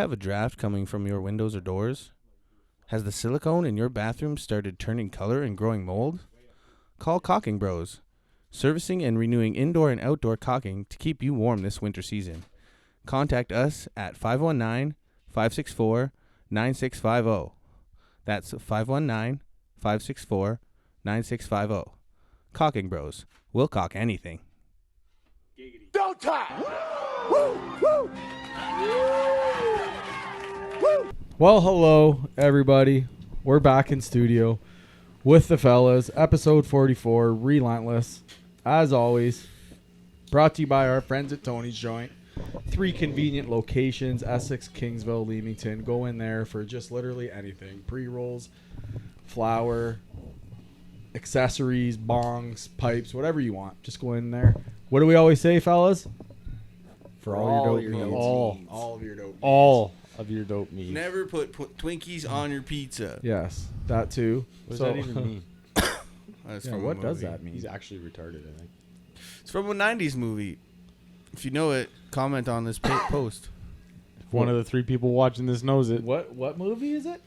have a draft coming from your windows or doors? Has the silicone in your bathroom started turning color and growing mold? Call Caulking Bros, servicing and renewing indoor and outdoor caulking to keep you warm this winter season. Contact us at 519-564-9650. That's 519-564-9650. Caulking Bros. We'll caulk anything. Don't time! Woo! Woo! Woo! Well, hello, everybody. We're back in studio with the fellas. Episode 44, Relentless. As always, brought to you by our friends at Tony's Joint. 3 convenient locations, Essex, Kingsville, Leamington. Go in there for just literally anything. Pre-rolls, flour, accessories, bongs, pipes, whatever you want. Just go in there. What do we always say, fellas? For all your dope needs. All of your dope needs. All of your dope needs. Never put Twinkies on your pizza. Yes, that too. What does that even mean? That's Yeah, from a what does movie. that mean? He's actually retarded, I think. It's from a 90s movie. If you know it, comment on this post. If one of the 3 people watching this knows it. What movie is it?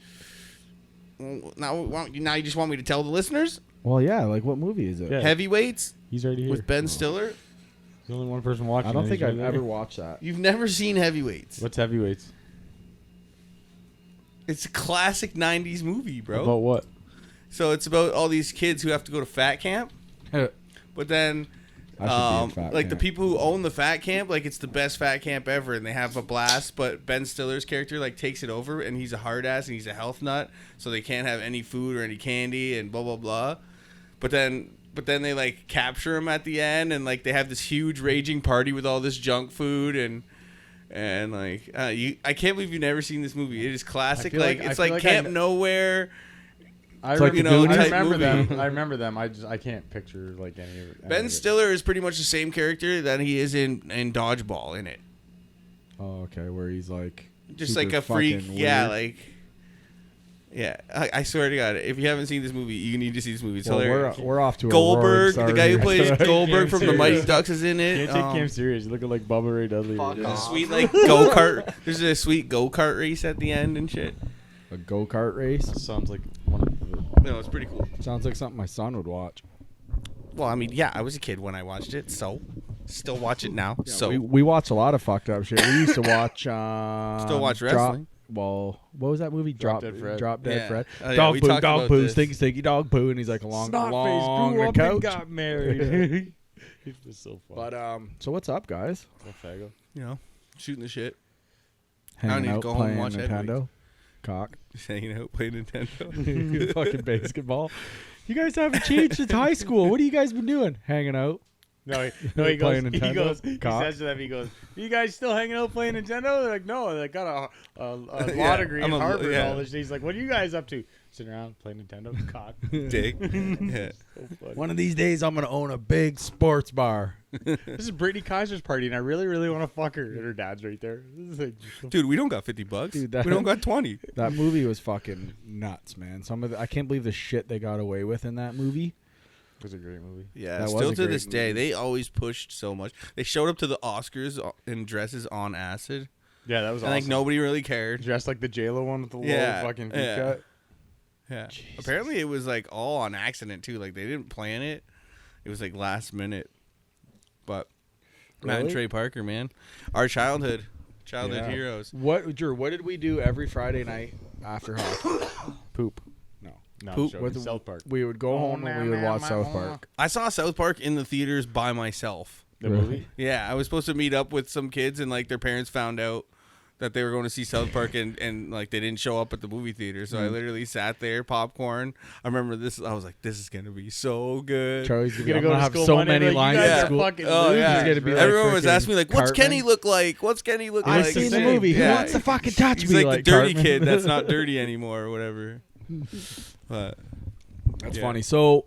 Well, now you just want me to tell the listeners? Well, yeah, like what movie is it? Yeah. Heavyweights He's already here. with Ben Stiller. There's only one person watching. I don't it. think He's I've right ever there. watched that. You've never seen Heavyweights. What's Heavyweights? It's a classic 90s movie, bro. About what? So it's about all these kids who have to go to fat camp. But then I should be in fat like the camp. people who own the fat camp, like it's the best fat camp ever and they have a blast, but Ben Stiller's character like takes it over and he's a hard ass and he's a health nut, so they can't have any food or any candy and blah blah blah. But then they like capture him at the end and like they have this huge raging party with all this junk food and like I can't believe you've never seen this movie. It is classic. feel Like like- it's I feel like like Camp Nowhere. I like the Goonies I type remember movie. them. I remember them. I can't picture like any of it. Ben Stiller is pretty much the same character that he is in Dodgeball in it. Oh, okay, where he's like Just super like a freak. fucking Yeah, weird. like yeah. I swear to God, if you haven't seen this movie, you need to see this movie. It's Well, hilarious. we're off to a Goldberg, roaring the guy who start plays here. Goldberg from the serious. Mighty Ducks is in it. Can't take Cam serious. You're looking like Bubba Ray Dudley. There's a Right sweet like go-kart. There's a sweet go-kart race at the end and shit. A go-kart race. Sounds like one of the. No, it's pretty cool. Sounds like something my son would watch. Well, I mean, yeah, I was a kid when I watched it, so still watch it now. Yeah, so we watch a lot of fucked up shit. We used to watch. Still watch wrestling. What was that movie? Drop Dead Fred. Drop Dead Yeah. Fred. Oh, yeah, Dog we poo, talked dog about poo, this. stinky, stinky dog poo, and he's like along the couch. got married. It was so fun. But so what's up, guys? Fago. you know, shooting the shit, Hanging need to out, go home and playing watch Nintendo. Heavyweights. Cock. just hanging out, playing Nintendo. Fucking basketball. You guys haven't changed since high school. What have you guys been doing? Hanging out. No, he Playing goes. He Nintendo? goes. He Cock. says to them. He goes. You guys still hanging out playing Nintendo? They're like, no. They got a law Yeah, degree I'm at a- Harvard. yeah. And all this. He's like, what are you guys up to? Sitting around playing Nintendo. Cock. Dick. Yeah. So funny. One of these days, I'm gonna own a big sports bar. This is Brittany Kaiser's party, and I really, really want to fuck her. And her dad's right there. This is like, Dude, we don't got $50. Dude, that- we don't got 20. That movie was fucking nuts, man. I can't believe the shit they got away with in that movie. it was a great movie. Yeah, That was still a to great this day, movie. they always pushed so much. They showed up to the Oscars in dresses on acid, Yeah, that was and awesome. like nobody really cared. Dressed like the J-Lo one with the Yeah, low fucking V yeah. cut. Yeah, Jesus. apparently it was like all on accident too. Like they didn't plan it; it was like last minute. But Matt and Really? Trey Parker, man, our childhood Yeah. heroes. What, Drew? What did we do every Friday night after hockey? Poop. No. No, Poop. Poop. What the- South Park. We would go home and we would watch South Park. I saw South Park in the theaters by myself. The Really? movie? Yeah, I was supposed to meet up with some kids, and like their parents found out that they were going to see South Park, and like they didn't show up at the movie theater. So I literally sat there, popcorn. I remember this. I was like, "This is gonna be so good." Charlie's You're gonna, gonna go to have school so Monday, many like, you lines guys at are school. fucking Oh yeah, He's gonna be like everyone was freaking asking me like, "What's Cartman. Kenny look like? What's Kenny look I've like?" seen the Shit. movie. Who Yeah. wants to fucking touch He's me? like the dirty Cartman? kid that's not dirty anymore or whatever. But That's yeah. funny. So,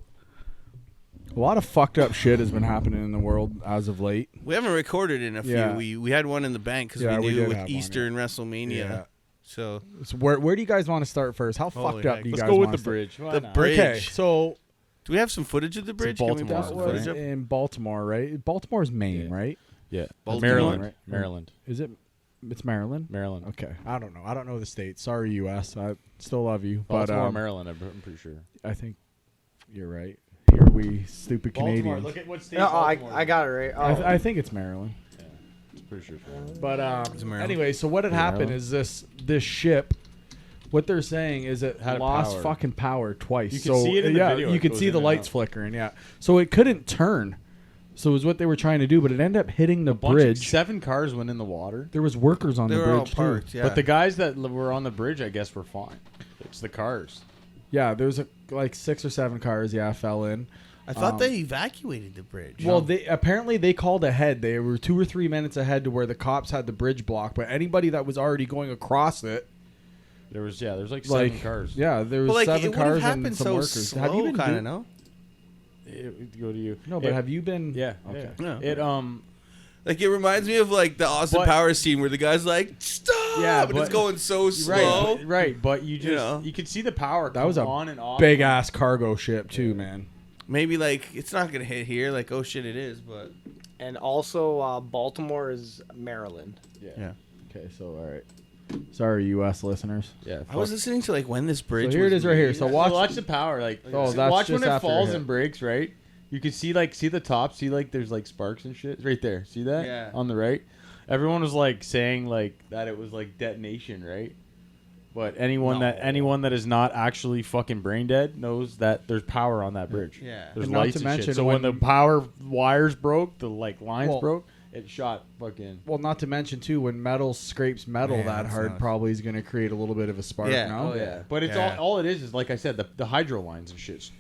a lot of fucked up shit has been happening in the world as of late. we haven't recorded in a few. Yeah. We had one in the bank because Yeah, we we did knew with have one, Easter yeah. and WrestleMania. Yeah. So So where do you guys want to start first? How Holy fucked up heck. do you Let's guys go with want the to bridge. Why The not? bridge. Okay, so do we have some footage of the bridge? Can we Baltimore. post some that was footage up? in Baltimore, right? Baltimore's Maine, Yeah. right? Yeah. Baltimore? Maryland. Maryland. Is it? It's Maryland. Maryland. Okay, I don't know. I don't know the state. Sorry, U.S. I still love you, but Baltimore, Maryland. I'm pretty sure. I think you're right. Here we stupid Baltimore. Canadians. Look at what state. No, Baltimore I got it right. Oh. I think it's Maryland. Yeah, it's pretty sure. But Maryland. anyway, so what had happened is this ship. What they're saying is it Had lost power. fucking power twice. You can see it in the video. You It could goes see in the and lights out. flickering. Yeah, so it couldn't turn. So it was what they were trying to do, but it ended up hitting the bridge. 7 cars went in the water. There was workers on They the were all bridge too. parked. Yeah. But the guys that were on the bridge, I guess, were fine. It's the cars. Yeah, there was like 6 or 7 cars. Yeah, fell in. I thought they evacuated the bridge. Well, they apparently they called ahead. They were 2 or 3 minutes ahead to where the cops had the bridge blocked. But anybody that was already going across it, There's like 7 cars. Yeah, there was But like 7 it would cars have and happened some so workers. slow, Have you been kind of no? It go to you. No, but It- have you been? Yeah. Okay. Yeah. Yeah. It Like it reminds me of like the Austin But- Powers scene where the guy's like, "Stop!" Yeah, but it's but- going so slow. right. But you just know. you could see the power. That was come a on and off. big ass cargo ship too, man. Maybe like it's not gonna hit here. Like oh shit, it is. But And also, Baltimore is Maryland. yeah, Okay, so all right. Sorry, U.S. listeners. Yeah. I was listening to like when this bridge. So here it was is right here. made. So Watch, watch. the power. Like Oh, see- that's watch when just it after it falls hit. and breaks. Right. You can see the top. See like there's like sparks and shit right there. See that? Yeah. On the right. Everyone was like saying like that it was like detonation, right? But anyone that is not actually fucking brain dead knows that there's power on that bridge. Yeah. There's And not lights to and mention shit. So when the when- power wires broke, the like lines Well- broke, it shot fucking. Well, not to mention too, when metal scrapes metal Man, that that's hard, nuts. probably is going to create a little bit of a spark. Yeah. No? Oh, yeah. But it's Yeah. all it is like I said, the hydro lines and shit's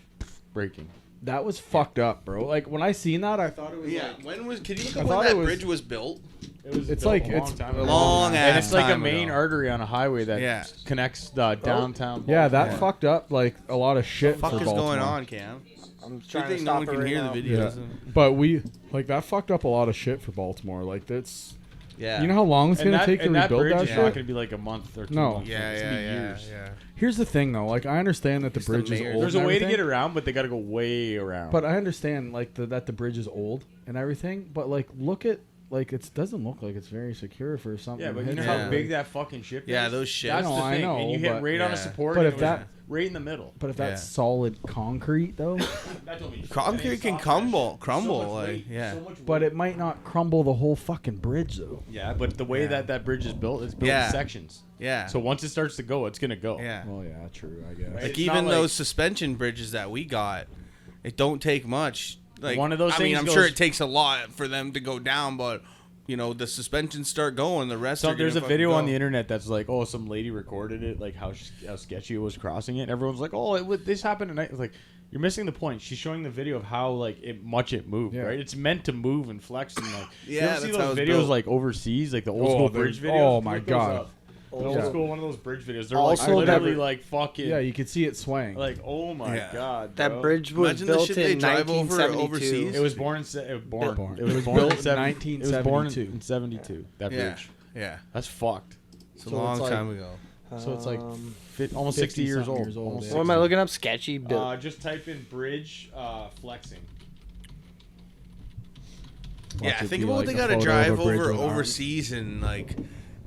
breaking. That was fucked up, bro. Like when I seen that, I thought it was Yeah. like When was? Can you look I up when thought that it was- bridge was built? It was It's built like- a long it's time a ago. long and ass it's like a time main ago. artery on a highway that Yeah. connects the downtown. yeah, that Yeah. fucked up like a lot of shit What the for fuck is Baltimore. going on, Cam? I'm I trying to think no stop one it can right hear now. the Yeah, videos. but we like that fucked up a lot of shit for Baltimore. Like that's Yeah. you know how long it's And gonna that, take to and that rebuild bridge that is shit. not going to be like a month or 2 No. months. Yeah, It's yeah, gonna be yeah, years. yeah. Here's the thing though, like I understand that the It's the bridge is mayor. old. There's a and way to everything, get around, but they got to go way around. But I understand like that the bridge is old and everything. But like look at like it doesn't look like it's very secure for something. yeah, but you hit know Yeah. how big that fucking ship is? Yeah, those ships. That's No, the I thing. know, and you hit but- right on Yeah. a support. But and if it was that- right in the middle. But if Yeah. that's solid concrete though, That don't mean shit. Concrete And it's can soft crumble, mesh. crumble, So much like, weight, yeah. so much but weight. it might not crumble the whole fucking bridge though. Yeah, but the way Yeah. that bridge is built, it's built Yeah. in sections. Yeah. So once it starts to go, it's gonna go. yeah. Well, yeah, true. I guess. Right. Like It's even not like- those suspension bridges that we got, it don't take much. Like One of those I mean, things I'm sure goes- it takes a lot for them to go down, but you know the suspensions start going, the rest. So are there's a gonna video fucking on go. the internet that's like, oh, some lady recorded it, like how sketchy it was crossing it. And everyone's like, oh, this happened tonight. It's like, you're missing the point. She's showing the video of how like it moved, Yeah. right? It's meant to move and flex and like. Yeah, you ever see that's how those it's videos built. like overseas, like the old Oh, school they're- bridge videos. oh my Look those God. up. The Yeah. old school one of those bridge videos. They're Also, like that- literally like fucking. Yeah, you could see it swaying. Like oh my Yeah. god, That bro. bridge was Imagine the built shit they in drive over 1972. overseas. It was born in se- it was born. Born. It was It born was in built in 1972. in 72. That Yeah, bridge. yeah. That's fucked. It's a So long it's like- time ago. So it's like Almost 60 years 50-something old. years old, Almost yeah. What am I looking up? Sketchy built. Just type in bridge flexing. Watch Yeah, it think be about what like they a gotta photo of drive a bridge over with arms. overseas and like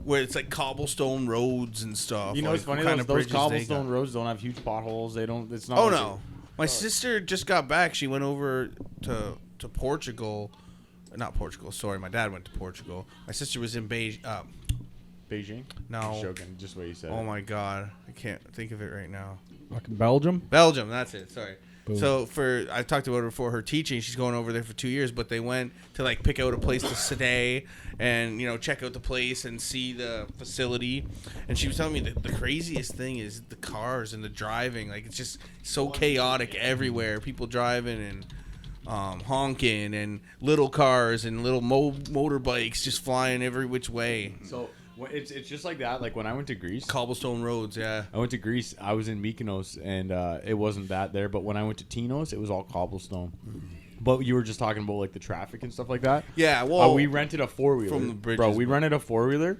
where it's like cobblestone roads and stuff. You know, like, it's funny. what kind Those, of those bridges they cobblestone got. roads don't have huge potholes. They don't. It's not. Oh like no, my sister just got back. She went over to Portugal. Not Portugal. Sorry, my dad went to Portugal. My sister was in Beijing. Beijing. No. Just joking. Just what you said. Oh my god, I can't think of it right now. Fucking Belgium. Belgium, that's it. Sorry. Boom. So I talked about her before her teaching. She's going over there for 2 years, but they went to like pick out a place to stay and check out the place and see the facility. And she was telling me that the craziest thing is the cars and the driving. Like it's just so chaotic everywhere. People driving and honking and little cars and little motorbikes just flying every which way. So it's just like that. Like when I went to Greece. Cobblestone roads, yeah. I went to Greece. I was in Mykonos, and it wasn't that there. But when I went to Tinos, it was all cobblestone. But you were just talking about like the traffic and stuff like that. Yeah, well, We rented a 4-wheeler from the bridges, bro. We but- rented a 4-wheeler,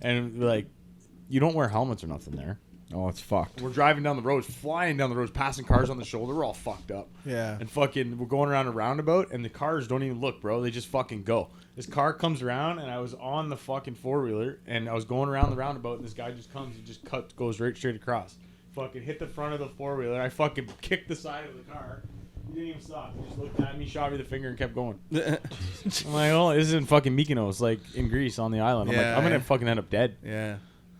and like, you don't wear helmets or nothing there. Oh, it's fucked. We're driving down the roads, flying down the roads, passing cars on the shoulder. We're all fucked up. Yeah. And fucking, we're going around a roundabout, and the cars don't even look, bro. They just fucking go. This car comes around, and I was on the fucking four-wheeler, and I was going around the roundabout, and this guy just comes and just goes right straight across. Fucking hit the front of the four-wheeler. I fucking kicked the side of the car. He didn't even stop. He just looked at me, shot me the finger, and kept going. I'm like, oh, this is in fucking Mykonos, like in Greece on the island. I'm like, I'm gonna fucking end up dead. Yeah.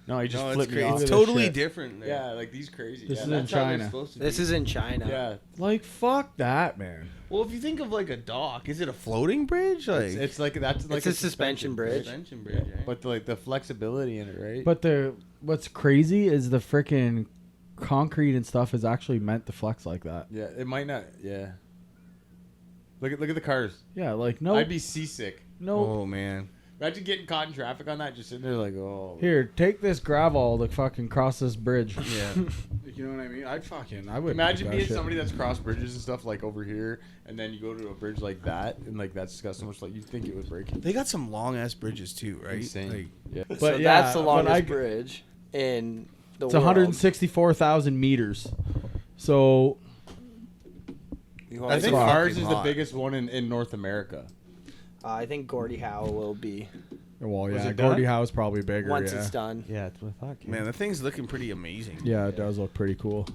No, he just No, flipped me it's off. It's totally different. There. Yeah, like these crazy. This yeah, is in that's how they're China. supposed to This be. is in China. Yeah, Like, fuck that, man. Well, if you think of like a dock, is it a floating bridge? Like it's like that's like It's a suspension bridge. suspension bridge. Right? But like the flexibility in it, right? But what's crazy is the freaking concrete and stuff is actually meant to flex like that. yeah, it might not. Yeah. Look at the cars. Yeah, like no, I'd be seasick. no. Oh man. Imagine getting caught in traffic on that, just sitting there like, oh. Here, take this gravel to fucking cross this bridge. Yeah. You know what I mean? I would Imagine being somebody that's crossed bridges and stuff like over here, and then you go to a bridge like that, and like that's got so much like you'd think it would break. They got some long ass bridges too, right? Insane. Like, Yeah. But So yeah, that's the when longest bridge in the It's world. 164,000 meters. So I think fucking ours is the hot. biggest one in North America. I think Gordie Howe will be well, Was yeah, it done? Gordie Howe's probably bigger. once yeah. it's done. Yeah, that's what I thought. man, the thing's looking pretty amazing. Yeah, it does look pretty cool.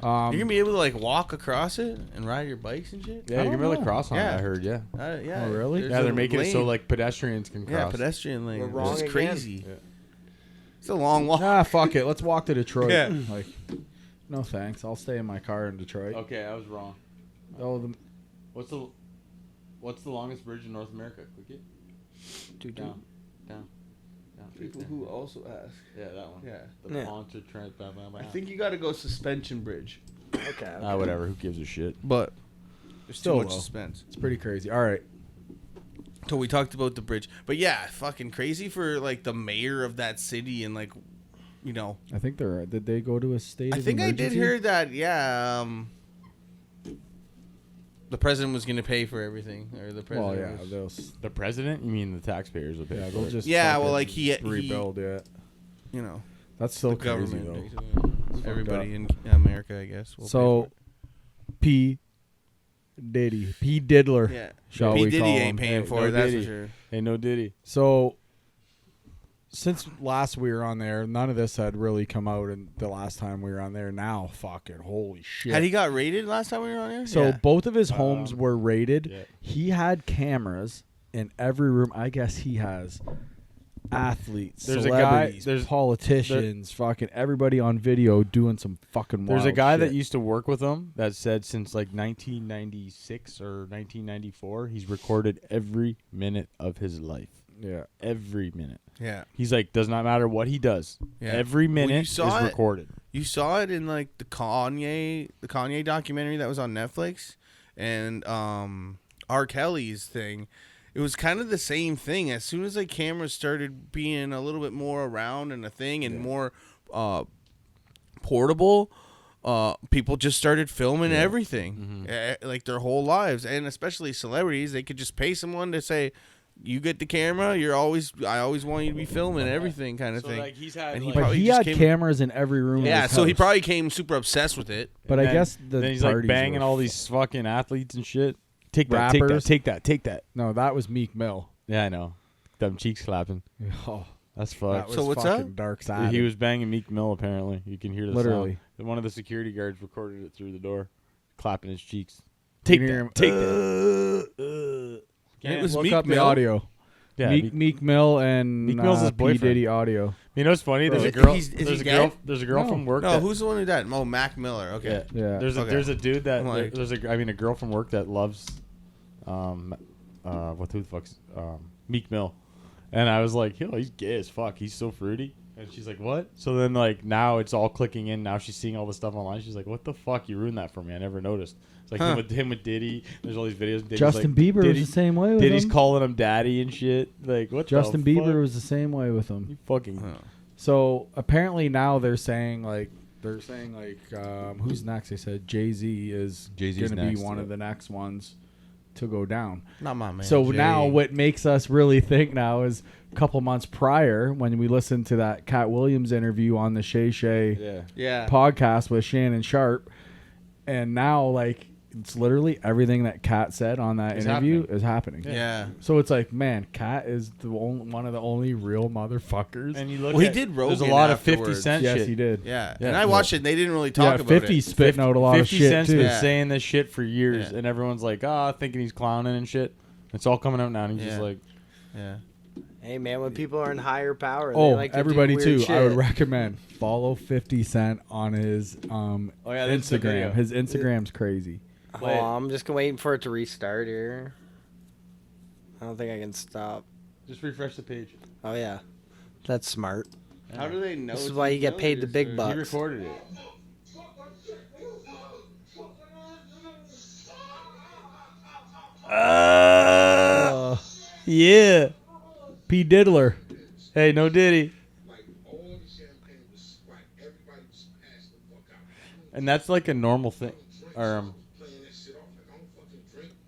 You're gonna be able to like walk across it and ride your bikes and shit. Yeah, you can really know. cross on Yeah. it, I heard, yeah. Yeah. Oh, really? There's Yeah, a they're making it so lane. like pedestrians can cross. Yeah, pedestrian lane. We're wrong This is again. crazy. Yeah. It's a long walk. Ah, fuck it. Let's walk to Detroit. Yeah. Like, no thanks. I'll stay in my car in Detroit. Okay, I was wrong. Oh, What's the longest bridge in North America? Click it. Down. People who also ask. Yeah, that one. Yeah. The Yeah. Pontchartrain. I think you got to go suspension bridge, Okay. Whatever. Who gives a shit? but there's Still too much low. suspense. it's pretty crazy. All right. So we talked about the bridge, but yeah, fucking crazy for like the mayor of that city and like, you know. I think they're. Did they go to a state? I of think I did emergency? hear that. Yeah. The president was gonna pay for everything, or the president. Well, yeah, was- those. The president? You mean the taxpayers will pay Yeah, for they'll it? just. Yeah, well, fucking like, he- rebuild it. you know, That's still the crazy government. though. Basically. Everybody in America, I guess. Will pay So, for P. Diddy, P. Diddler. it. Yeah. Shall P we Diddy call ain't him? paying Hey, for no it. That's Diddy. for sure. Hey, no Diddy. So, since last we were on there, none of this had really come out, and the last time we were on there, now fucking holy shit. Had he got raided last time we were on here? So Yeah. both of his homes were raided. yeah. He had cameras in every room. I guess he has athletes, There's a guy- celebrities, there's- politicians, fucking everybody on video doing some fucking wild There's a guy shit. that used to work with him that said since like 1996 or 1994, he's recorded every minute of his life. Yeah. Every minute. Yeah. He's like, does not matter what he does. Yeah. Every Well, you minute is saw it. recorded. You saw it in like the Kanye documentary that was on Netflix, and R. Kelly's thing. It was kind of the same thing. As soon as like cameras started being a little bit more around and a thing and more portable, people just started filming everything, like their whole lives, and especially celebrities. They could just pay someone to say, "You get the camera. I always want you to be filming everything," kind of So thing. like he's had And he like, But probably he just had came- cameras in every room. Yeah, of his so he house. probably came super obsessed with it. But and I guess the then he's like parties banging were all these fucking athletes and shit. Take that, take that, Rappers. take that, take that. No, that was Meek Mill. Yeah, I know. Them cheeks clapping. Oh, That's that fucked. was So what's fucking up? dark side. He was banging Meek Mill. Apparently, you can hear the Literally. sound. One of the security guards recorded it through the door, clapping his cheeks. You Take can hear that, him, take that. It was Look Meek up the Mill. audio. Yeah, Meek Mill and Meek Mill's his P. boyfriend. Diddy audio. You know what's funny? There's Bro, a girl. is he There's a gay? girl. There's a girl No. from work. No, that, who's the one who died? Oh, Mac Miller. Okay. Yeah. There's a Okay. there's a dude that I'm like- there's a girl from work that loves, who the fuck's Meek Mill, and I was like, yo, he's gay as fuck. He's so fruity. And she's like, what? So then like now it's all clicking in. Now she's seeing all this stuff online. She's like, what the fuck? You ruined that for me. I never noticed. It's like him with Diddy. There's all these videos. Diddy's Justin like, Bieber was the same way with Diddy's him. calling him daddy and shit. Like what? Justin the Bieber fuck? was the same way with him. You fucking. So apparently now they're saying who's next? They said Jay-Z is Jay-Z's going to be next, one yeah. of the next ones to go down. Not my man. So Jay. now what makes us really think now is a couple months prior when we listened to that Cat Williams interview on the Shay Shay Yeah. podcast with Shannon Sharp, and now like it's literally everything that Cat said on that interview is happening. Yeah. So it's like, man, Cat is one of the only real motherfuckers. And you look Well, he at, did there's Rogan a lot of afterwards. 50 Cent Yes, shit. he did. Yeah. Yeah. And I watched it. And they didn't really talk about 50 it. spitting out a lot of 50 shit Cent's too. been Yeah. saying this shit for years, Yeah. and everyone's like, thinking he's clowning and shit. It's all coming out now, and he's just Yeah. like, Yeah. Hey man, when people are in higher power, they Oh, like to everybody do weird too. Shit. I would recommend follow 50 Cent on his that's the video. Instagram. His Instagram's crazy. Oh, I'm just waiting for it to restart here. I don't think I can stop. just refresh the page. Oh yeah, that's smart. How do they know? This is why you get paid the big He bucks. recorded it. Yeah. P. Diddler. Hey, no Diddy. And that's like a normal thing. Or,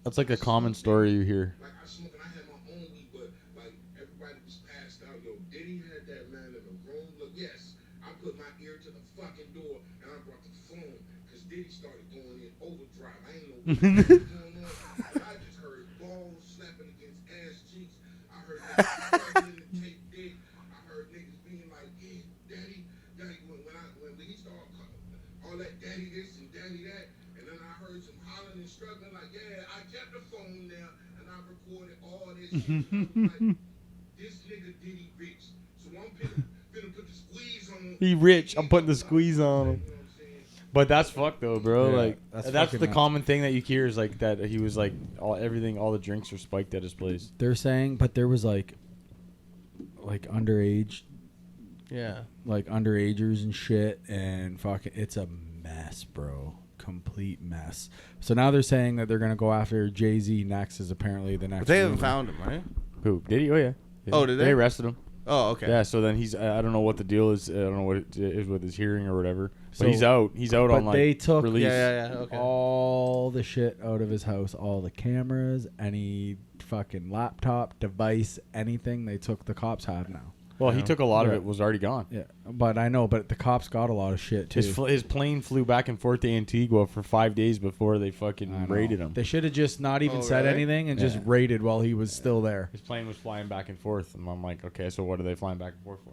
that's like a common story you hear. Like I smoked and I had my own weed, but like everybody was passed out. Yo, Diddy had that man in the room. Look, yes, I put my ear to the fucking door and I brought the phone because Diddy started going in overdrive. I ain't know what was going on. But I just heard balls slapping against ass cheeks. I heard niggas struggling to take dick. I heard niggas being like, yeah, daddy, when he started all that daddy this and daddy that. And then I heard some hollering and struggling like, yeah, I kept the phone there and I recorded all this shit. I'm like, this nigga Diddy rich. So I'm finna put the squeeze on him. He rich. I'm putting the squeeze on him. But that's fucked though, bro. Yeah, like that's that's fucking the nuts. common thing that you hear is like that he was like all the drinks were spiked at his place. They're saying, but there was like underage, Yeah. like underagers and shit, and fucking, it's a mess, bro. Complete mess. So now they're saying that they're gonna go after Jay-Z next. Is apparently the next. But they haven't rumor. found him, right? Who? Did he? Oh yeah. Oh, did they? They arrested him. Oh, okay. Yeah. So then he's I don't know what the deal is. I don't know what it is with his hearing or whatever. But So- he's out. He's out But on like they took release. Yeah. Okay. all the shit out of his house, all the cameras, any fucking laptop, device, anything. They took. The cops have now. Well, he Yeah. took a lot of Yeah. it. Was already gone. Yeah, but I know. But the cops got a lot of shit too. His plane flew back and forth to Antigua for 5 days before they I fucking know. raided him. They should have just not even Oh, said really? anything and just Yeah. raided while he was still there. His plane was flying back and forth, and I'm like, okay, so what are they flying back and forth for?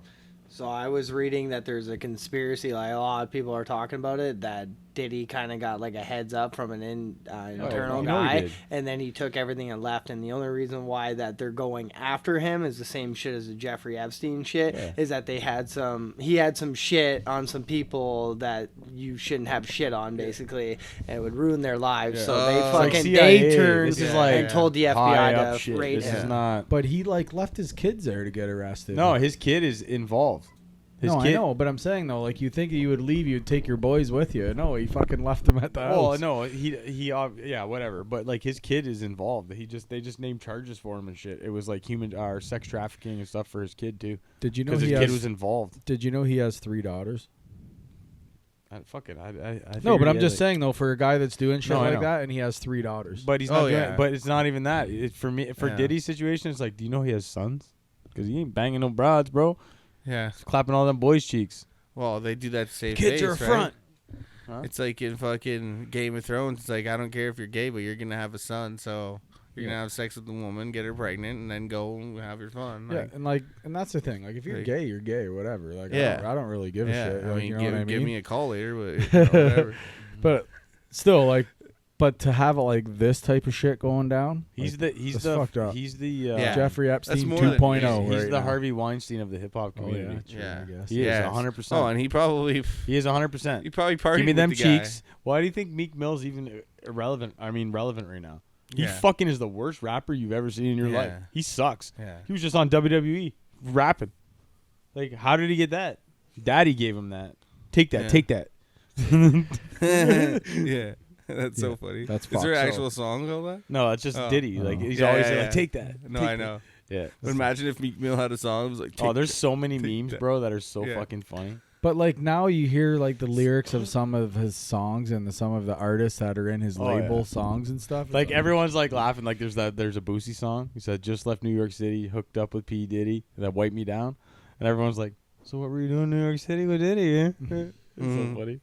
So I was reading that there's a conspiracy, like a lot of people are talking about it, that Diddy kind of got like a heads up from an internal you know he guy, did. and then he took everything and left. And the only reason why that they're going after him is the same shit as the Jeffrey Epstein shit, Yeah. is that he had some shit on some people that you shouldn't have shit on, basically, and it would ruin their lives. So they It's like fucking CIA. they turned This is and like told the FBI High up to shit. raid This him. is not. But he like left his kids there to get arrested. No, his kid is involved. His no, kid. I know, but I'm saying though, like you think you would leave, you'd take your boys with you. No, he fucking left them at the Well, house. no, yeah, whatever. But like his kid is involved. They just named charges for him and shit. It was like sex trafficking and stuff for his kid too. Did you know Because his he kid has? was involved. Did you know he has 3 daughters? Fuck it. I No, figured but I'm he just had, saying though, for a guy that's doing shit No, I like know. that, and he has 3 daughters. But he's not. Oh, doing yeah. But it's not even that. For Yeah. Diddy's situation, it's like, do you know he has sons? Because he ain't banging no broads, bro. Yeah. He's clapping all them boys' cheeks. Well, they do that to save kids face, are a right? front. Huh? It's like in fucking Game of Thrones. It's like, I don't care if you're gay, but you're gonna have a son, so you're gonna have sex with the woman, get her pregnant, and then go and have your fun. Yeah, and that's the thing. Like if you're Like- gay, you're gay or whatever. Like Yeah. I don't really give a yeah. shit. I Like, mean, you know what I give mean? me a call later, but you know, whatever. But still, like, but to have like this type of shit going down, He's like, the that's fucked up. Yeah. Jeffrey Epstein more than- 2.0. He's right the now. Harvey Weinstein of the hip hop Oh community. yeah, true, Yeah. I guess. He is Yes. 100%. Oh, and he probably He is 100%. he probably partied Give me with them the guy. cheeks. Why do you think Meek Mill's even relevant right now? He Yeah. fucking is the worst rapper you've ever seen in your Yeah. life. He sucks. Yeah. He was just on WWE rapping. Like, how did he get that? Daddy gave him that. Take that. Yeah. Take that. Yeah. That's so Yeah, funny. that's Is there an fucked. actual song called that? No, it's just Oh. Diddy. Like, Oh. he's Yeah, always yeah, like, yeah. take that. No, Take I that. know. Yeah. But imagine if Meek Mill had a song that was like, Oh, "Take there's that." so many Take memes, that. bro, that are so Yeah. fucking funny. But like now you hear like the lyrics of some of his songs and some of the artists that are in his label songs and stuff. Like everyone's like laughing. Like there's a Boosie song. He said, "Just left New York City, hooked up with P Diddy, that wiped me down," and everyone's like, "So what were you doing in New York City with Diddy?" Eh? It's so funny.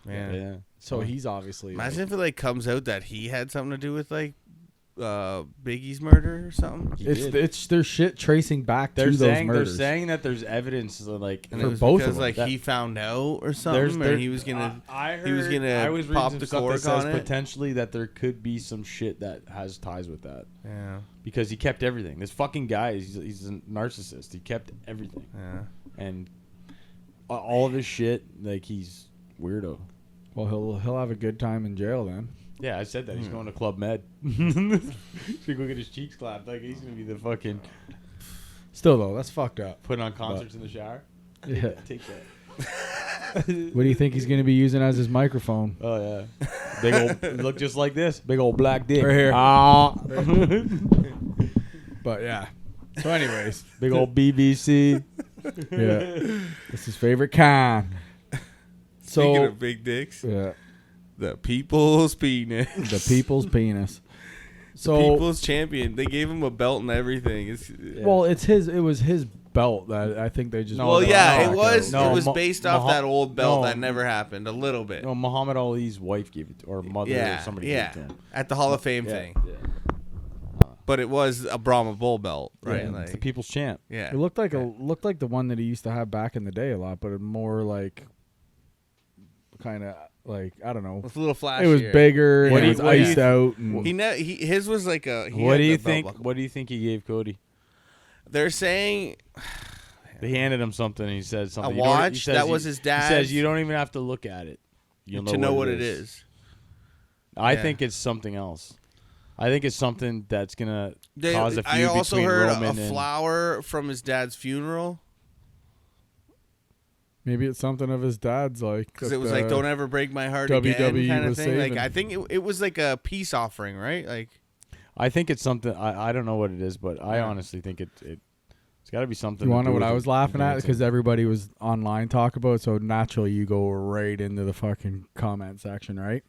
Yeah. So he's obviously. Imagine if it like comes out that he had something to do with like Biggie's murder or something. It's their shit tracing back to those murders. They're saying that there's evidence like And for it was both because of them. like he found out or something, or he was gonna. I heard, he was gonna I was reading pop some the stuff that cork says on it. potentially that there could be some shit that has ties with that. Yeah. Because he kept everything. This fucking guy, he's a narcissist. He kept everything. Yeah. And all of his shit, like he's weirdo. Well, he'll have a good time in jail then. Yeah, I said that. He's going to Club Med. He's going to go get his cheeks clapped. Like, he's going to be the fucking... Still, though, that's fucked up. Putting on concerts in the shower. Yeah. Take that. What do you think he's going to be using as his microphone? Oh, yeah. Big old... Look just like this. Big old black dick. Right here. Ah. But, yeah. So, anyways. Big old BBC. Yeah. It's his favorite kind. Speaking So, of big dicks, yeah. the people's penis. The people's penis. So, People's champion. They gave him a belt and everything. well, it was his belt that I think they just. No, Well, no, yeah, no, it was. no, it was based off that old belt no. that never happened. A little bit. No, Muhammad Ali's wife gave it to, or mother, or somebody gave it to him. At the Hall of Fame thing. Yeah. But it was a Brahma Bull belt, right? Yeah, It's the Like, people's champ. yeah. It looked like the one that he used to have back in the day a lot, but more like kind of like I don't know. It's a little flashier. It was bigger. What and do it you- was what do iced you- out. And His was like a. What do you think? What do you think he gave Cody? They're saying They handed him something, and he said something. a You don't- he watch says that you- was his He dad's. says you don't even have to look at it. You'll to know what it is. I Yeah. think it's something else. I think it's something that's gonna They, cause a I feud also between heard Roman a and flower from his dad's funeral maybe it's something of his dad's like. because that, it was like "Don't ever break my heart WWE again" kind of was thing. Like saving. I think it was like a peace offering, right? Like I think it's something. I don't know what it is, but I Yeah. honestly think it's got to be something. You to want to do know what with I it- was laughing at? with it. Because everybody was online talk about it, so naturally you go right into the fucking comment section, right?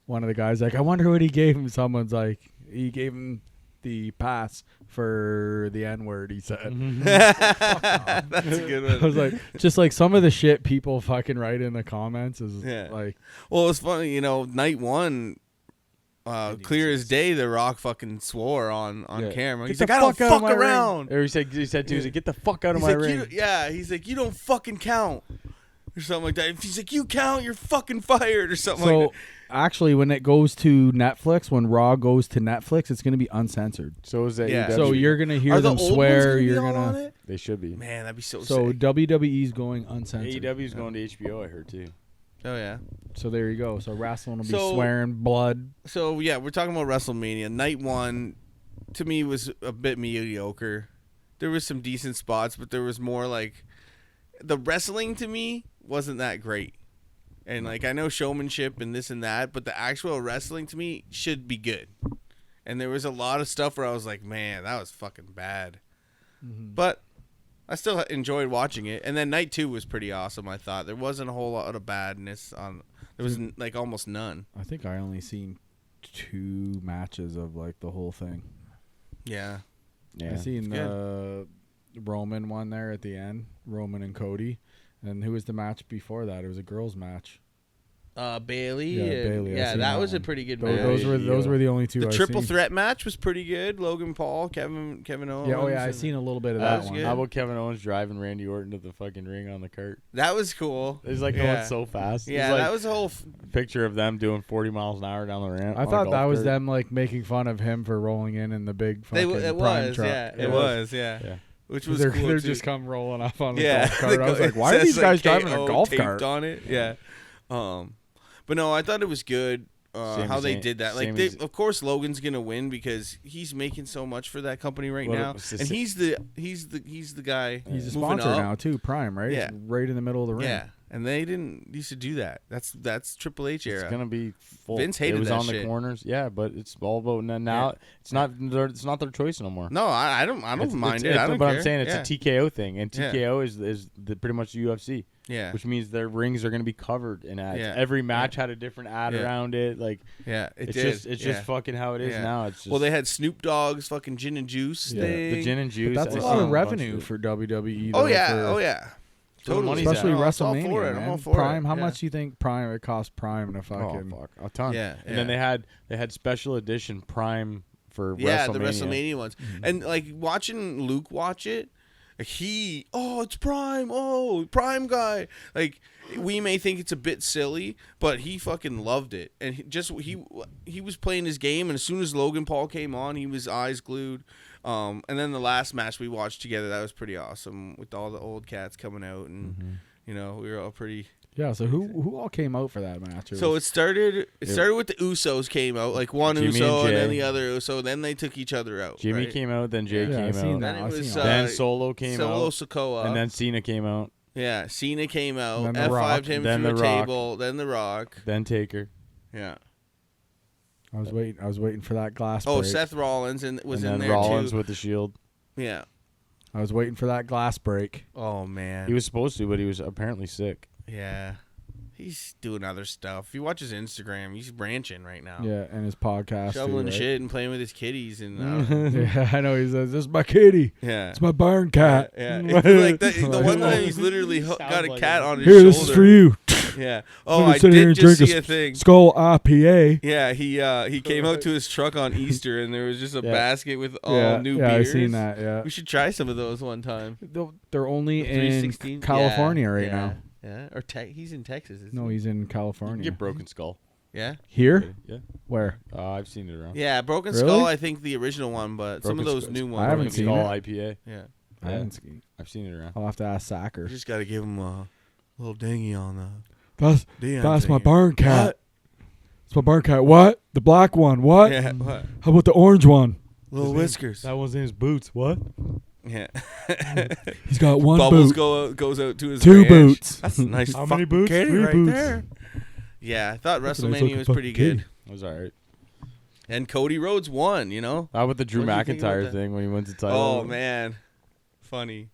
One of the guys like, I wonder what he gave him. Someone's like, he gave him the pass for the N-word, he said. that's a good I one. was like, just like some of the shit people fucking write in the comments is Yeah. like, Well, it's funny, night one, clear as day, The Rock fucking swore on Yeah. camera. Get He's the like, I don't fuck out of fuck my ring." around. Or he said to he's like, get the fuck out of He's my like, ring. he's like, you don't fucking count. Or something like that. If he's like, you count, you're fucking fired or something so like actually when it goes to Netflix, when Raw goes to Netflix, it's going to be uncensored. So is that Yeah. AEW. So you're going to that. hear Are the them old swear. ones gonna be You're all going on to. it? They should be. Man, that'd be so So sick. WWE's going uncensored. AEW's going to HBO. I heard too. Oh, yeah. So there you go. So wrestling will be So- swearing blood. So, yeah, we're talking about WrestleMania. Night one, to me, was a bit mediocre. There was some decent spots, but there was more like... The wrestling, to me, wasn't that great. And, like, I know showmanship and this and that, but the actual wrestling, to me, should be good. And there was a lot of stuff where I was like, man, that was fucking bad. But I still enjoyed watching it. And then night two was pretty awesome, I thought. There wasn't a whole lot of badness on... There was, like, almost none. I think I only seen 2 matches of like the whole thing. Yeah. Yeah. I seen good. the Roman one there at the end, Roman and Cody. And who was the match before that? It was a girls' match. Bailey. Yeah, Bailey, I Yeah, seen that that was a one. pretty good Those, match. those were the only 2 The I triple seen. threat match was pretty good. Logan Paul, Kevin Owens. Yeah, oh yeah, I and- seen a little bit of That that was one. good. How about Kevin Owens driving Randy Orton to the fucking ring on the cart? That was cool. It's like Yeah. going so fast. Yeah, It's like that was a whole. picture of them doing 40 miles an hour down the ramp. I on a thought golf that was cart. them like making fun of him for rolling in the big fucking It prime was, truck. yeah. It was, yeah. Yeah. Which was They're, cool they're too. just come rolling off on a Yeah, golf cart. I was like, it why are says, these guys like, driving a KO golf taped cart? on it? Yeah. But no, I thought it was good Same how as they A- did that. Like, same they, as- of course, Logan's gonna win because he's making so much for that company right What now, was the and sa- he's the guy. He's a moving sponsor up. now too, Prime, right? Yeah. It's right in the middle of the ring. Yeah, And they didn't used to do that. That's Triple H era. It's gonna be full. Vince hated it was that on shit. the corners. Yeah, but it's all about now. It's not their choice no more. No, I don't mind it. I don't but care. I'm saying it's Yeah. a TKO thing, and TKO is pretty much the UFC. Yeah. Which means their rings are going to be covered in ads. Yeah. Every match had a different ad around it. Like, Yeah, it's just fucking how it is now. It's just, well, they had Snoop Dogg's fucking gin and juice thing. the gin and juice. But that's a I lot saw of bunch revenue it. for WWE. Oh though, yeah, for- oh yeah. So the Totally. money's Especially out. No, it's all WrestleMania, for it. I'm man. all for Prime. it. How Yeah. much do you think Prime it cost Prime to fucking? Oh fuck, a ton. Yeah, and then they had special edition Prime for WrestleMania. the WrestleMania ones. And like watching Luke watch it, it's Prime, Prime guy. Like we may think it's a bit silly, but he fucking loved it. And he was playing his game, and as soon as Logan Paul came on, he was eyes glued. And then the last match we watched together, that was pretty awesome with all the old cats coming out, and we were all pretty. Yeah. So who all came out for that match? So it started with the Usos came out, like one Jimmy Uso and and then Jay. the other Uso. Then they took each other out. Jimmy right? came out, then Jay Yeah, came I've seen out. that. Then it I've was seen Then Solo came Solo out. Sikoa. And then Cena came out. Yeah, Cena came out, Then The Rock. F5'd him Then through The a Rock. table, then The Rock. Then Taker. Yeah. I was waiting for that glass. Oh, break. Seth Rollins was and in then there Rollins too. with the Shield. Yeah. I was waiting for that glass break. Oh man. He was supposed to, but he was apparently sick. Yeah. He's doing other stuff. If you watch his Instagram, he's branching right now. Yeah, and his podcast. Shoveling too, right? shit and playing with his kitties and Yeah, I know. He says, "This is my kitty. yeah. It's my barn cat." Yeah. It's like the one time he's literally got a like cat it. on his Here, shoulder. this is for you. Yeah. I'm Oh, gonna I sit here did and just drink see a thing. Skull IPA. Yeah, he came out to his truck on Easter, and there was just a Yeah. basket with all yeah, new yeah, beers. I've seen that. Yeah, We should try some of those one time. they're only in 316? California Yeah, right yeah, now. Yeah, or he's in Texas. Isn't No, he? he's in You can California. get Broken Skull. Yeah. Here? Yeah. Where? I've seen it around. Yeah, Broken Really? Skull. I think the original one, but some of Broken those Skull. new ones. I haven't Broken seen Skull it. IPA. Yeah, I haven't seen. I've seen it around. I'll have to ask you Sacker. just got to give him a little dingy on the. That's Dion that's my thing. barn cat. What? It's my barn cat. What? The black one. What? Yeah, what? How about the orange one? Little whiskers. That one's in his boots. What? Yeah. He's got one Bubbles boot. goes out to his Two ranch. boots. That's a nice How many fucking boots? kitty 3 right boots. there. Yeah, I thought That's a nice WrestleMania looking was pretty fucking good. kitty. It was alright. And Cody Rhodes won, you know? How about the Drew What did you think about McIntyre that? thing when he wins the title? Oh, man. Funny.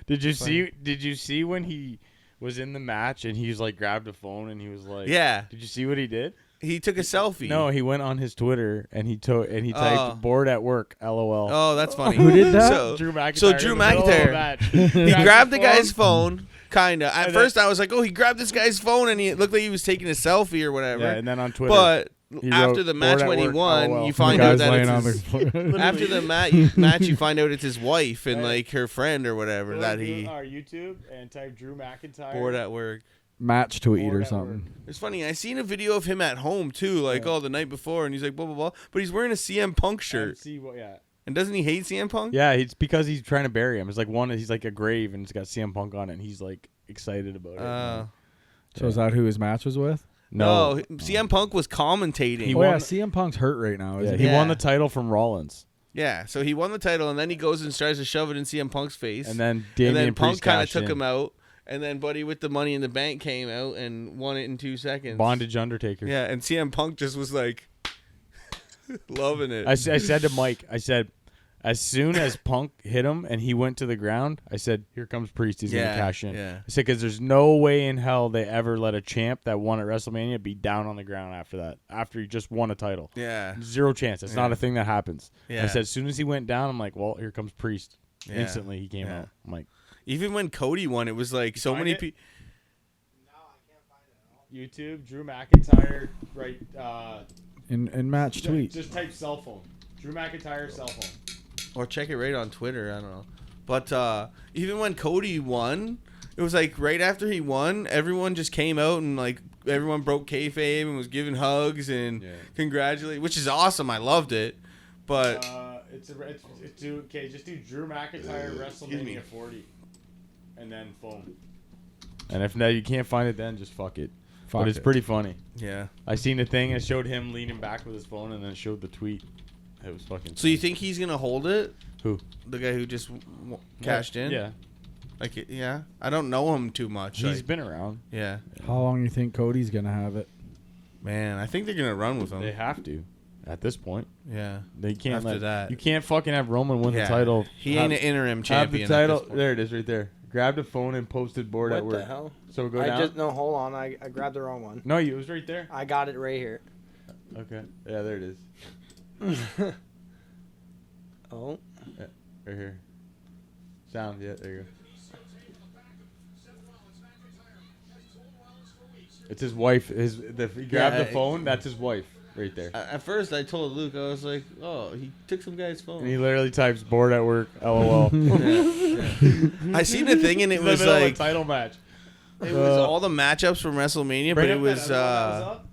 Did you see when he was in the match and he was like grabbed a phone and he was like, Yeah. Did you see what he did? He took a selfie. No, he went on his Twitter and he typed Oh. bored at work, LOL. Oh, that's funny. Who did that? So, Drew McIntyre. So Drew in the middle of a McIntyre, match. he grabbed the guy's phone, kind of. At And first, I was like, oh, he grabbed this guy's phone and it looked like he was taking a selfie or whatever. Yeah, and then on Twitter. But He after wrote, the match "Bored at when he work, won, LOL." you The find out guy's that laying on it's his, the after the match you find out it's his wife and like her friend or whatever that he our YouTube and type Drew McIntyre. bored at work. match tweet Bored or at something. It's funny. I seen a video of him at home too, like the night before, and he's like blah blah blah. But he's wearing a CM Punk shirt, Yeah. and doesn't he hate CM Punk? Yeah, it's because he's trying to bury him. It's like he's like a grave and it's got CM Punk on it and he's like excited about it. So is that who his match was with? No, CM Punk was commentating. He Oh won yeah, the- CM Punk's hurt right now. Yeah, Isn't he he? won the title from Rollins. Yeah, so he won the title, and then he goes and tries to shove it in CM Punk's face, And then and Damian then Punk Priest kind of cashed took in. him out, and then Buddy with the Money in the Bank came out and won it in 2 seconds. Bondage Undertaker. Yeah, and CM Punk just was like loving it. I said to Mike, I said, as soon as Punk hit him and he went to the ground, I said, here comes Priest. He's going to cash in. yeah. I said, because there's no way in hell they ever let a champ that won at WrestleMania be down on the ground after that, after he just won a title. Yeah. Zero chance. It's not a thing that happens. Yeah. I said, as soon as he went down, I'm like, well, here comes Priest. Yeah. Instantly, he came Yeah. out. I'm like, Even when Cody won, it was like so find many it? people. YouTube, Drew McIntyre, right? in match tweet. Just type cell phone. Drew McIntyre cell phone. Or check it right on Twitter. I don't know. But even when Cody won, it was like right after he won, everyone just came out and like everyone broke kayfabe and was giving hugs and congratulate, which is awesome. I loved it. But Just do Drew McIntyre me. WrestleMania 40, and then phone. And if you can't find it, then just fuck it. Fuck But it's it. pretty funny. yeah. I seen the thing. It showed him leaning back with his phone, and then it showed the tweet. It was fucking. So you think he's gonna hold it? Who? The guy who just cashed in? Yeah. Like, yeah, I don't know him too much. He's like, been around. yeah, How long do you think Cody's gonna have it? man. I think they're gonna run with him. They have to. At this point, Yeah, they can't. After that. You can't fucking have Roman win yeah. the title. He ain't an interim Have champion. the at title. this point. There it is, right there. Grabbed a phone and posted board at What work. the hell? So go down. No, hold on. I grabbed the wrong one. No, it was right there. I got it right here. Okay. Yeah, there it is. Oh. Right here. Sound. Yeah, there you go. It's his wife. He grabbed the phone. That's his wife right there. At first, I told Luke, I was like, "Oh, he took some guy's phone." And he literally types board at work. LOL. I seen the thing, and it In the was middle of a like title match. it was all the matchups from WrestleMania, but Right it up was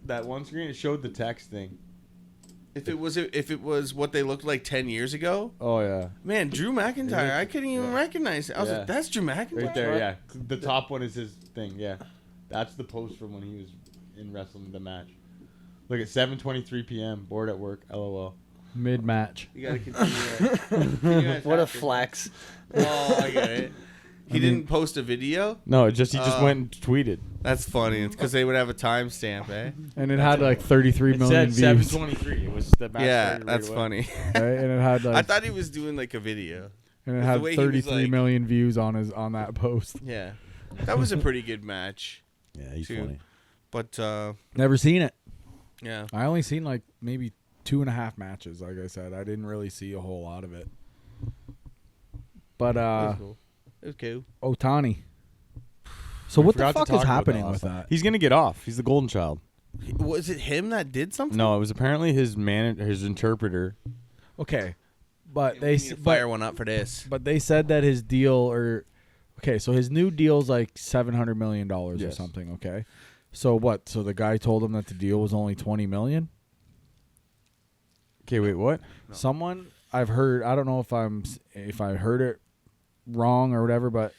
that one screen. It showed the text thing. if it was what they looked like 10 years ago. Oh yeah, Man, Drew McIntyre, I couldn't even recognize it. I was Yeah. like, "That's Drew McIntyre." right there. Yeah, the top one is his thing. Yeah, that's the post from when he was in wrestling the match. Look at 7:23 p.m. Bored at work. LOL. Mid match. You gotta continue. What a flex. Oh, I get it. He didn't post a video. No, he just went and tweeted. That's funny. It's because they would have a timestamp, eh? And it had like 33 It million said views. 7:23. It was the match. Yeah, started right that's away. funny. Right? And it had I like thought he was doing like a video. and it the had way he was, 33 like- million views on that post. Yeah, that was a pretty good match. Yeah, he's Too. funny. But Never seen it. yeah, I only seen like maybe 2.5 matches. Like I said, I didn't really see a whole lot of it. But it was cool. It was cool. Ohtani. So what the Forgot to fuck talk is about happening that with last time. that? He's gonna get off. He's the golden child. Was it him that did something? No, it was apparently his interpreter. Okay, but We they need to but, fire one up for this. but they said that his deal or okay, so his new deal's like $700 million or Yes. something. Okay, so what? So the guy told him that the deal was only 20 million. Okay, wait, what? Someone I've heard. I don't know if I heard it wrong or whatever, but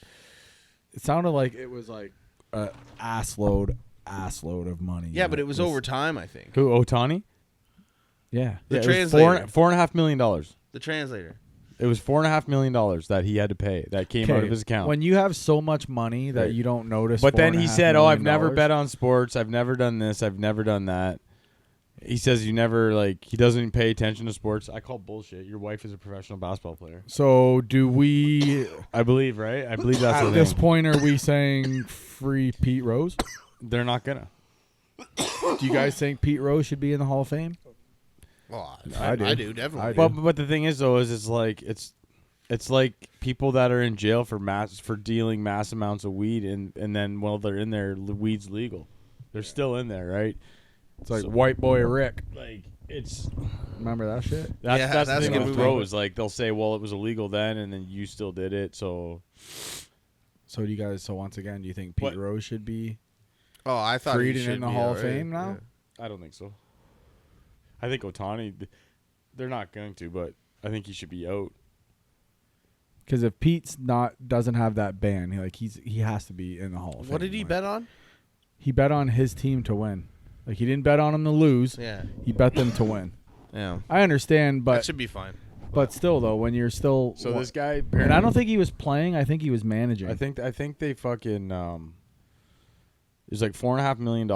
it sounded like it was like a ass load of money. Yeah, but it was over time, I think. Who? Ohtani? Yeah, The Yeah, it was translator. $4.5 million. The translator. It was $4.5 million that he had to pay. That came out of his account. When you have so much money that Right. you don't notice. But then he $4.5 said, "Oh, I've million never bet on sports. I've never done this. I've never done that." He says you never he doesn't even pay attention to sports. I call bullshit. Your wife is a professional basketball player. So do we? I believe, right? I believe that's At the this thing. point, are we saying free Pete Rose? They're not gonna. Do you guys think Pete Rose should be in the Hall of Fame? Well, I do. I do definitely. I do. But the thing is though is it's like people that are in jail for dealing mass amounts of weed and then while they're in there, weed's legal. They're still in there, right? It's like White Boy Rick. Like it's Remember that shit? that's Yeah, the that's thing a with movie. Rose. Like they'll say, well, it was illegal then, and then you still did it. So So do you guys? So once again, do you think Pete What? Rose should be Oh, I thought freed he and should in the be Hall of already. Fame now? I don't think so. I think Ohtani, they're not going to, but I think he should be out. Because if Pete's doesn't have that ban, he has to be in the Hall of Fame. What did he bet on? He bet on his team to win. Like he didn't bet on them to lose. Yeah, He bet them to win. yeah. I understand, That but should be fine. still though, when you're still So this guy, and I don't think he was playing. I think he was managing. I think they fucking there's like $4.5 million.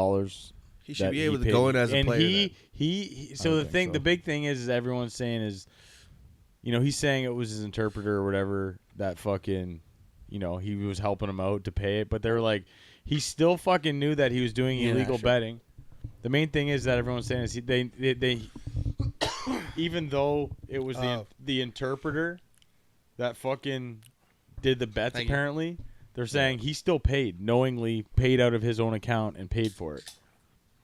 He should that be able to paid. go in as a and player. he I so don't the think thing so. the big thing is everyone's saying is, he's saying it was his interpreter or whatever that fucking, he was helping him out to pay it, but they were like, he still fucking knew that he was doing Yeah, illegal sure. betting. The main thing is that everyone's saying is they even though it was the interpreter that fucking did the bets Thank you. apparently, they're saying he still knowingly paid out of his own account and paid for it.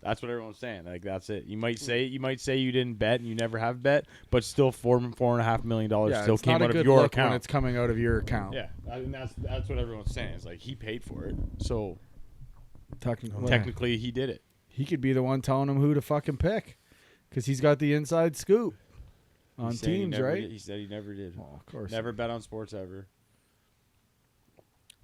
That's what everyone's saying. Like that's it. You might say you didn't bet and you never have bet, but still $4.5 million still it's came not a out of good your look account. when it's coming out of your account. Yeah, I mean, that's what everyone's saying. It's like he paid for it, so Technically, he did it. he could be the one telling him who to fucking pick, because he's got the inside scoop on He said he teams, never right? did. He said he never did. Oh, of course. Never bet on sports ever.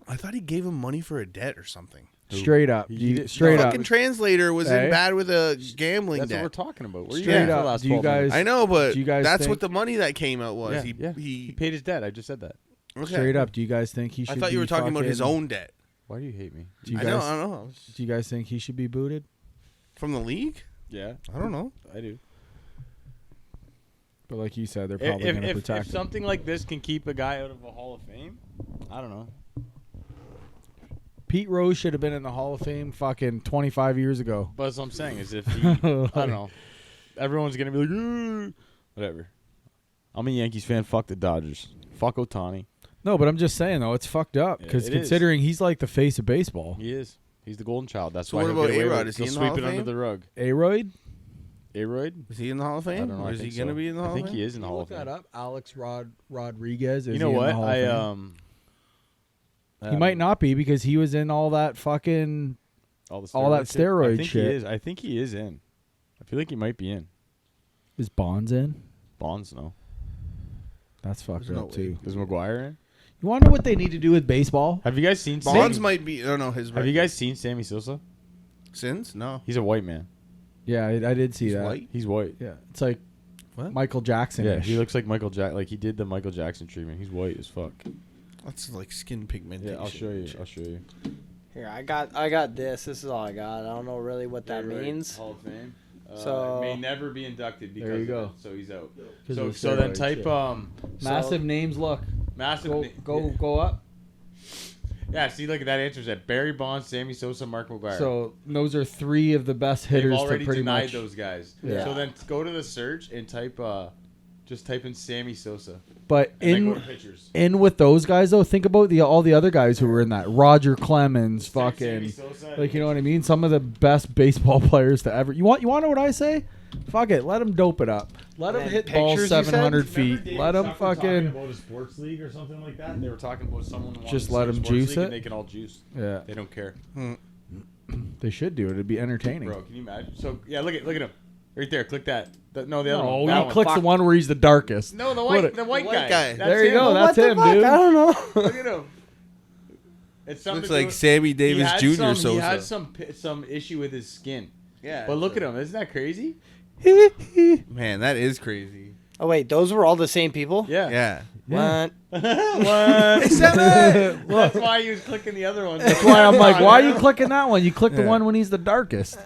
I thought he gave him money for a debt or something. Straight up. He Do you- did- straight the up. fucking translator was Hey? in bad with a gambling That's what debt. we're talking about. Where Straight you up, the last do you 12 minutes? guys- I know, but Do you guys that's think- what the money that came out was. Yeah, he He paid his debt. I just said that. Okay. Straight up, do you guys think he should? I thought you were talking about his own debt. Why do you hate me? Do you I guys? know. Do you guys think he should be booted? From the league? Yeah, I don't know. I do. But like you said, they're probably going to protect if him. something like this can keep a guy out of a Hall of Fame, I don't know. Pete Rose should have been in the Hall of Fame fucking 25 years ago. But that's what I'm saying is if he, I don't know, everyone's gonna be like, "Ooh," whatever. I'm a Yankees fan. Fuck the Dodgers. Fuck Ohtani. No, but I'm just saying though, it's fucked up because It is. considering he's like the face of baseball. He is. He's the golden child. That's So why what he'll about get away A-Rod? with it. Is he They'll in the sweep Hall it of under Fame? the rug. Aroyd? A-Royd? Is he in the Hall of Fame? I don't know. Or I is he think going to so. be in the Hall I of think Fame? he is in the Hall of Fame. up. Alex Rodriguez. Is You know he in what? the Hall of Fame? He might not be because he was in all that fucking all that steroid I think shit. He is. I think he is in. I feel like he might be in. Is Bonds in? Bonds, no. That's fucked There's no up too. Is McGuire in? You wonder what they need to do with baseball? Have you guys seen Bonds Sammy? might be. I don't know his. Have you guys seen Sammy Sosa? Sins? No. He's a white man. Yeah, I did see He's that. white? He's white. Yeah, it's like What? Michael Jackson. Yeah, he looks like Michael Jackson. Like he did the Michael Jackson treatment. He's white as fuck. That's like skin pigmentation. Yeah, I'll show you. I'll show you. Here, I got this. This is all I got. I don't know really what that means. Hall of Fame. So- may never be inducted because There you of go. it, so he's out. 'Cause So of so then steroid type shit. Massive names. Look, massive go up. Yeah, see, look at that answers that Barry Bonds, Sammy Sosa, Mark McGuire. So those are three of the best they've hitters to already pretty denied much. those guys. Yeah. So then go to the search and type just type in Sammy Sosa. But And then go in to pictures. with those guys though, think about all the other guys who were in that. Roger Clemens, Sammy fucking Sosa, like you know what I mean. Some of the best baseball players to ever. You want to know what I say? Fuck it, let him dope it up. Let him And hit pictures, balls you said? 700 feet. Let him fucking about a sports league or something like that. They were talking about someone wanted Just to let start a them sports juice league it? And they can all juice. yeah. They don't care, They should do it. It'd be entertaining. bro. Can you imagine? So yeah, look at him right there. Click that. No, the other No, one. That he one. clicks the one where he's the darkest. No, the What white, a- white guy. guy. That's There you him. go. That's him, dude. I don't know. Look at him. It's something Looks to like do- Sammy Davis he Jr. had Sosa. He had some issue with his skin. Yeah. But look at him. Isn't that crazy? Man, that is crazy. Oh wait, those were all the same people. Yeah. Yeah. What? What? Look, That's why he was clicking the other one. that's why I'm like, why are you clicking that one? You click the Yeah. one when he's the darkest.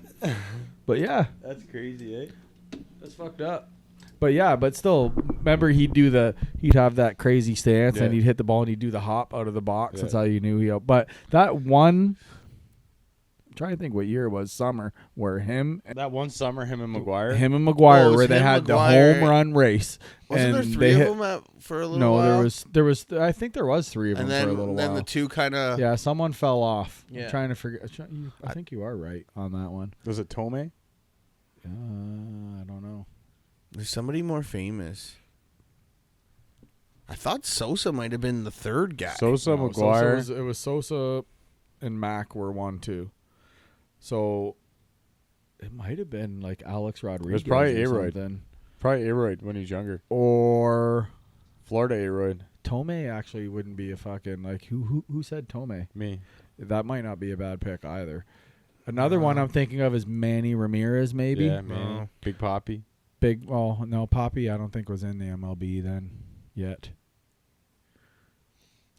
But yeah, That's crazy, eh? that's fucked up. But yeah, but still, remember he'd have that crazy stance and Yeah. he'd hit the ball and he'd do the hop out of the box. Yeah. That's how you knew he. But that one, I'm trying to think what year it was. Summer where him That one summer, him and McGuire. McGuire Oh, it where was they him, had McGuire. the home run race. Wasn't and there they three hit, of them for a little No, while? there was. I think there was three of them And for a little then while. the two kind of. Yeah, someone fell off. Yeah. I'm trying to forget. I think you are right on that one. Was it Tome? I don't know. There's somebody more famous. I thought Sosa might have been the third guy. Sosa, No, McGuire. it was Sosa and Mac were 1-2. So it might have been like Alex Rodriguez. probably or Aroyd. something. Probably Aroyd when he's younger. Or Florida Aroyd. Tome actually wouldn't be a fucking like who said Tome? Me. That might not be a bad pick either. Another one I'm thinking of is Manny Ramirez, maybe. Yeah, man. Big Poppy. Well, no, Poppy I don't think was in the MLB then yet.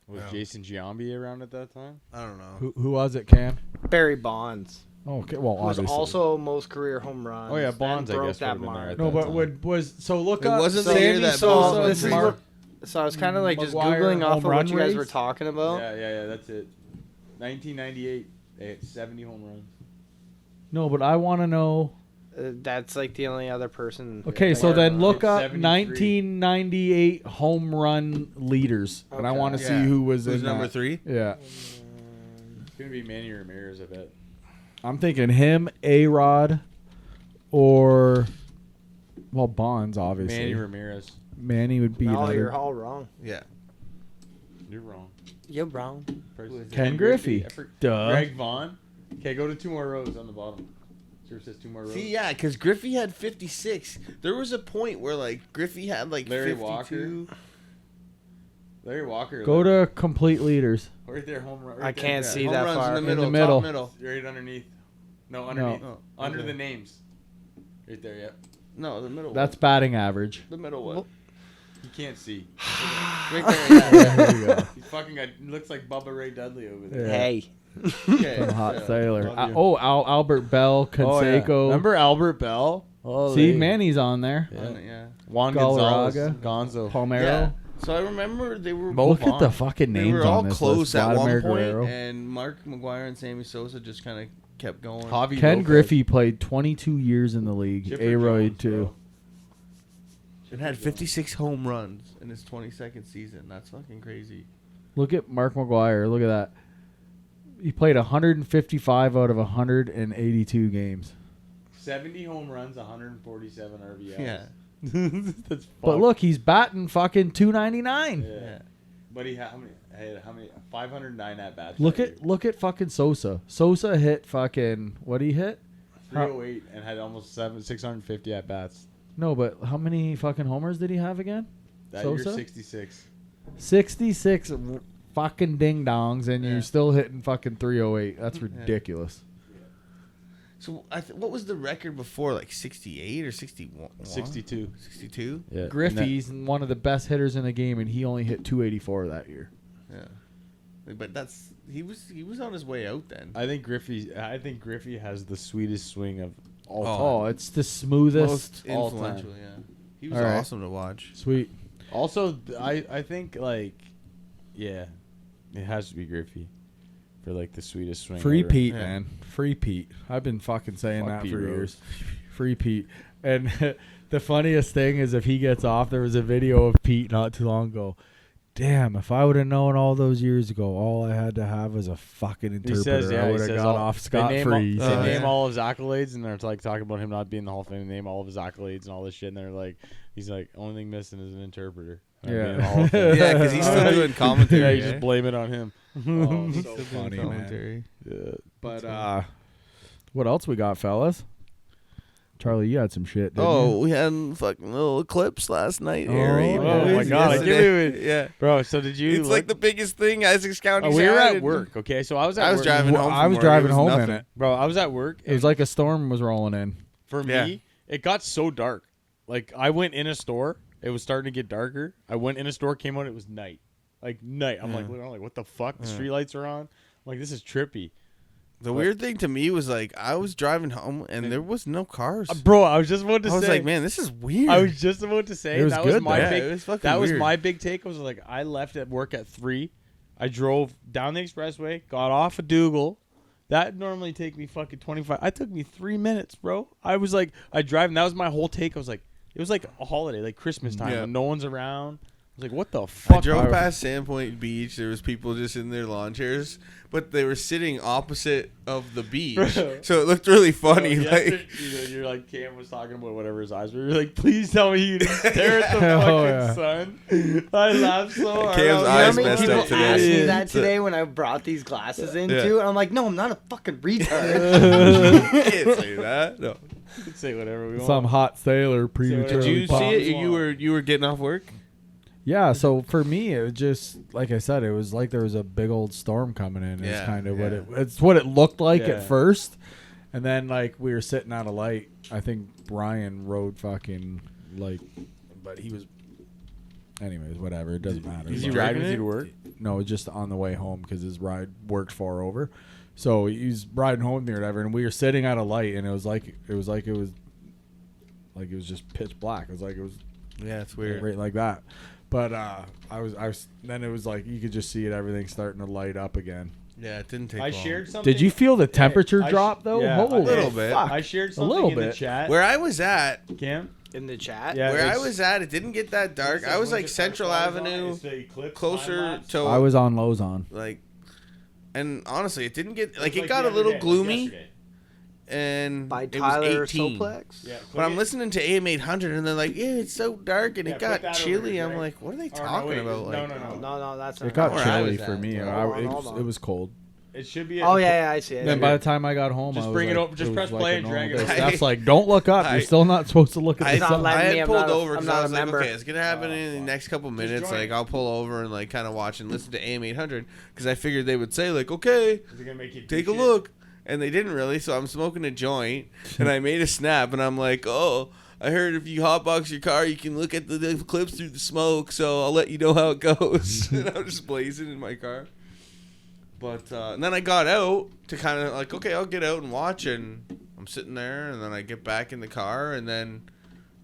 Was Jason Giambi around at that time? I don't know. Who was it, Cam? Barry Bonds. Oh, okay, well, Who was obviously. also most career home runs. Oh, yeah, then Bonds, I broke guess, that would've been there mark. at No, that but time. look It up wasn't the Sammy year that Sosa Bonds So was this is Mark- what, so I was kind of like just McGuire googling off of home what run you guys race? were talking about. Yeah, that's it. 1998. They had 70 home runs. No, but I want to know. That's like the only other person. Okay, so Or- then look up 73. 1998 home run leaders, and I Okay. want to Yeah. see who was Who's in number that. 3? Yeah, It's going to be Manny Ramirez, I bet. I'm thinking him, A-Rod, or Bonds, obviously. Manny Ramirez. Manny would be No, another. you're all wrong. Yeah. You're wrong. You're wrong. Ken Griffey. Duh. Greg Vaughn. Okay, go to 2 more rows on the bottom. See where it says 2 more rows? See, yeah, because Griffey had 56. There was a point where, like, Griffey had, like, Larry 52. Larry Walker. Go to complete leaders. right there, home run. Right I there, can't yeah. see Home that runs far. in the middle. the middle. Top middle. Right underneath. No, underneath. No. Under Okay. the names. Right there, yep. No, the middle. That's batting average. The middle one. He can't see. Right there. There you go. He's fucking got, looks like Bubba Ray Dudley over there. Yeah. Hey. Okay. From Hot Sailor. love you. Albert Bell, Oh, yeah. Canseco. Remember Albert Bell? Oh, See, Manny's on there. Yeah. Juan Galarraga. Gonzo. Palmero. Yeah. So I remember they were Look at the fucking they names were all on this close list. at Vladimir one point, Guerrero. and Mark McGuire and Sammy Sosa just kind of kept going. Javi Ken Lopez. Griffey played 22 years in the league. Chipper Aroyd Jones, too. bro. And had 56 home runs in his 22nd season. That's fucking crazy. Look at Mark McGuire. Look at that. He played 155 out of 182 games. 70 home runs, 147 RBIs. Yeah. That's But fucked. look, he's batting fucking 299. Yeah. Yeah. But he had how many 509 at bats. Look at fucking Sosa. Sosa hit fucking what did he hit? 308 and had almost 650 at bats. No, but how many fucking homers did he have again? That Sosa? year 66. 66 fucking ding dongs, and Yeah. you're still hitting fucking 308. That's ridiculous. So what was the record before? Like 68 or 61? 62. 62? Yeah. Griffey's one of the best hitters in the game, and he only hit 284 that year. Yeah. But that's he was on his way out then. I think Griffey has the sweetest swing of all time. Oh, it's the smoothest. Most all influential, time. yeah. He was All right. awesome to watch. Sweet. Also, I think like, yeah, it has to be Griffey for like the sweetest swing. Free ever. Pete, Yeah. man. Free Pete. I've been fucking saying Fuck that Pete for Rose. years. Free Pete. And the funniest thing is if he gets off, there was a video of Pete not too long ago. Damn, if I would have known all those years ago, all I had to have was a fucking He interpreter. says, yeah, I he would have says got all- off they scot name free. all- Oh, They name yeah. all of his accolades, and they're like talking about him not being in the Hall of Fame. They name all of his accolades and all this shit, and they're like, he's like, only thing missing is an interpreter. Not being in the Hall of Fame. Yeah, because he's still doing commentary. Yeah, you just blame it on him. Oh, so Still doing funny, man. commentary. Yeah. But what else we got, fellas? Charlie, you had some shit, didn't Oh, you? we had fucking little eclipse last night. Oh, Harry. oh my God, I can't believe it. Yeah. Bro, so did you? It's like the biggest thing Essex County. we were at work, okay? So I was at I was work. driving home. I was from work. driving It was home nothing. in it. Bro, I was at work. It was like a storm was rolling in. For Yeah. me, it got so dark. Like, I went in a store. It was starting to get darker. I went in a store, came out, it was night. Like, night. I'm like, what the fuck? The street lights are on. I'm like, this is trippy. The weird thing to me was like I was driving home and there was no cars. Bro, I was just about to I was say. like, man, this is weird. I was just about to say It was that was good, my though. Yeah, big. it was fucking that was weird. my big take. I was like, I left at work at 3. I drove down the expressway, got off of Dougal. That normally take me fucking 25. I took me 3 minutes, bro. I was like, I drive, and that was my whole take. I was like, it was like a holiday, like Christmas time, Yeah. when no one's around. I was like, what the fuck? I drove past Sandpoint Beach. There was people just in their lawn chairs, but they were sitting opposite of the beach, Bro. so it looked really funny. Yesterday, Like, you're like Cam was talking about whatever his eyes were. You're like, please tell me you didn't stare at the Oh, fucking yeah. sun. I laughed so hard. Cam's I eyes was How like, many messed people up today. asked me Yeah. that today when I brought these glasses in Yeah. too? And I'm like, no, I'm not a fucking retard. you can't say that. No. we can say whatever we want. Some hot sailor Did prematurely Did you popped. see it? You were getting off work. Yeah, so for me, it was just like I said, it was like there was a big old storm coming in. It's Yeah, kind of yeah. it's what it looked like Yeah. at first, and then like we were sitting at a light. I think Brian rode fucking like, but he was. Anyways, whatever. It doesn't matter. Is he But- riding with you to work? No, just on the way home because his ride worked far over. So he's riding home there, whatever, and we were sitting at a light, and it was just pitch black. It was like it was Yeah, it's weird. right like that. But I was then it was like you could just see it, everything starting to light up again. Yeah, it didn't take I long. shared something. Did you feel the temperature I drop though? yeah, Holy a little bit. fuck. I shared A something little in the bit. chat. Where I was at, Cam? In the chat? Yeah. where I it's- was at, it didn't get that dark. I was like Central Avenue, closer to I was on Lozon. like, and honestly, it didn't get like it got a little gloomy, and By it Tyler was 18. Soplex? Yeah, But I'm listening to AM 800, and they're like, "Yeah, it's so dark, and Yeah, it put got that over chilly." here, I'm Greg. like, "What are they Or no, talking wait, about?" Like, No, that's It not got where I chilly was for at. me. Hold on. It was cold. It should be. Oh, yeah, I see it. Then by the time I got home, Just I was bring it like, over- just was press like play a and normal drag it day. over. That's like, don't look up. You're still not supposed to look at I, the sun. letting I me, had I'm pulled not a- over I'm because not I a was like, member. "Okay, it's gonna happen in the next couple minutes. join. Like, I'll pull over and like kind of watch and listen to AM 800 because I figured they would say like, "Okay, Is it gonna make you take do a shit? look," and they didn't really. So I'm smoking a joint, and I made a snap, and I'm like, "Oh, I heard if you hotbox your car, you can look at the eclipse through the smoke. So I'll let you know how it goes. And I'm just blazing in my car. But and then I got out to kind of like, okay, I'll get out and watch. And I'm sitting there, and then I get back in the car, and then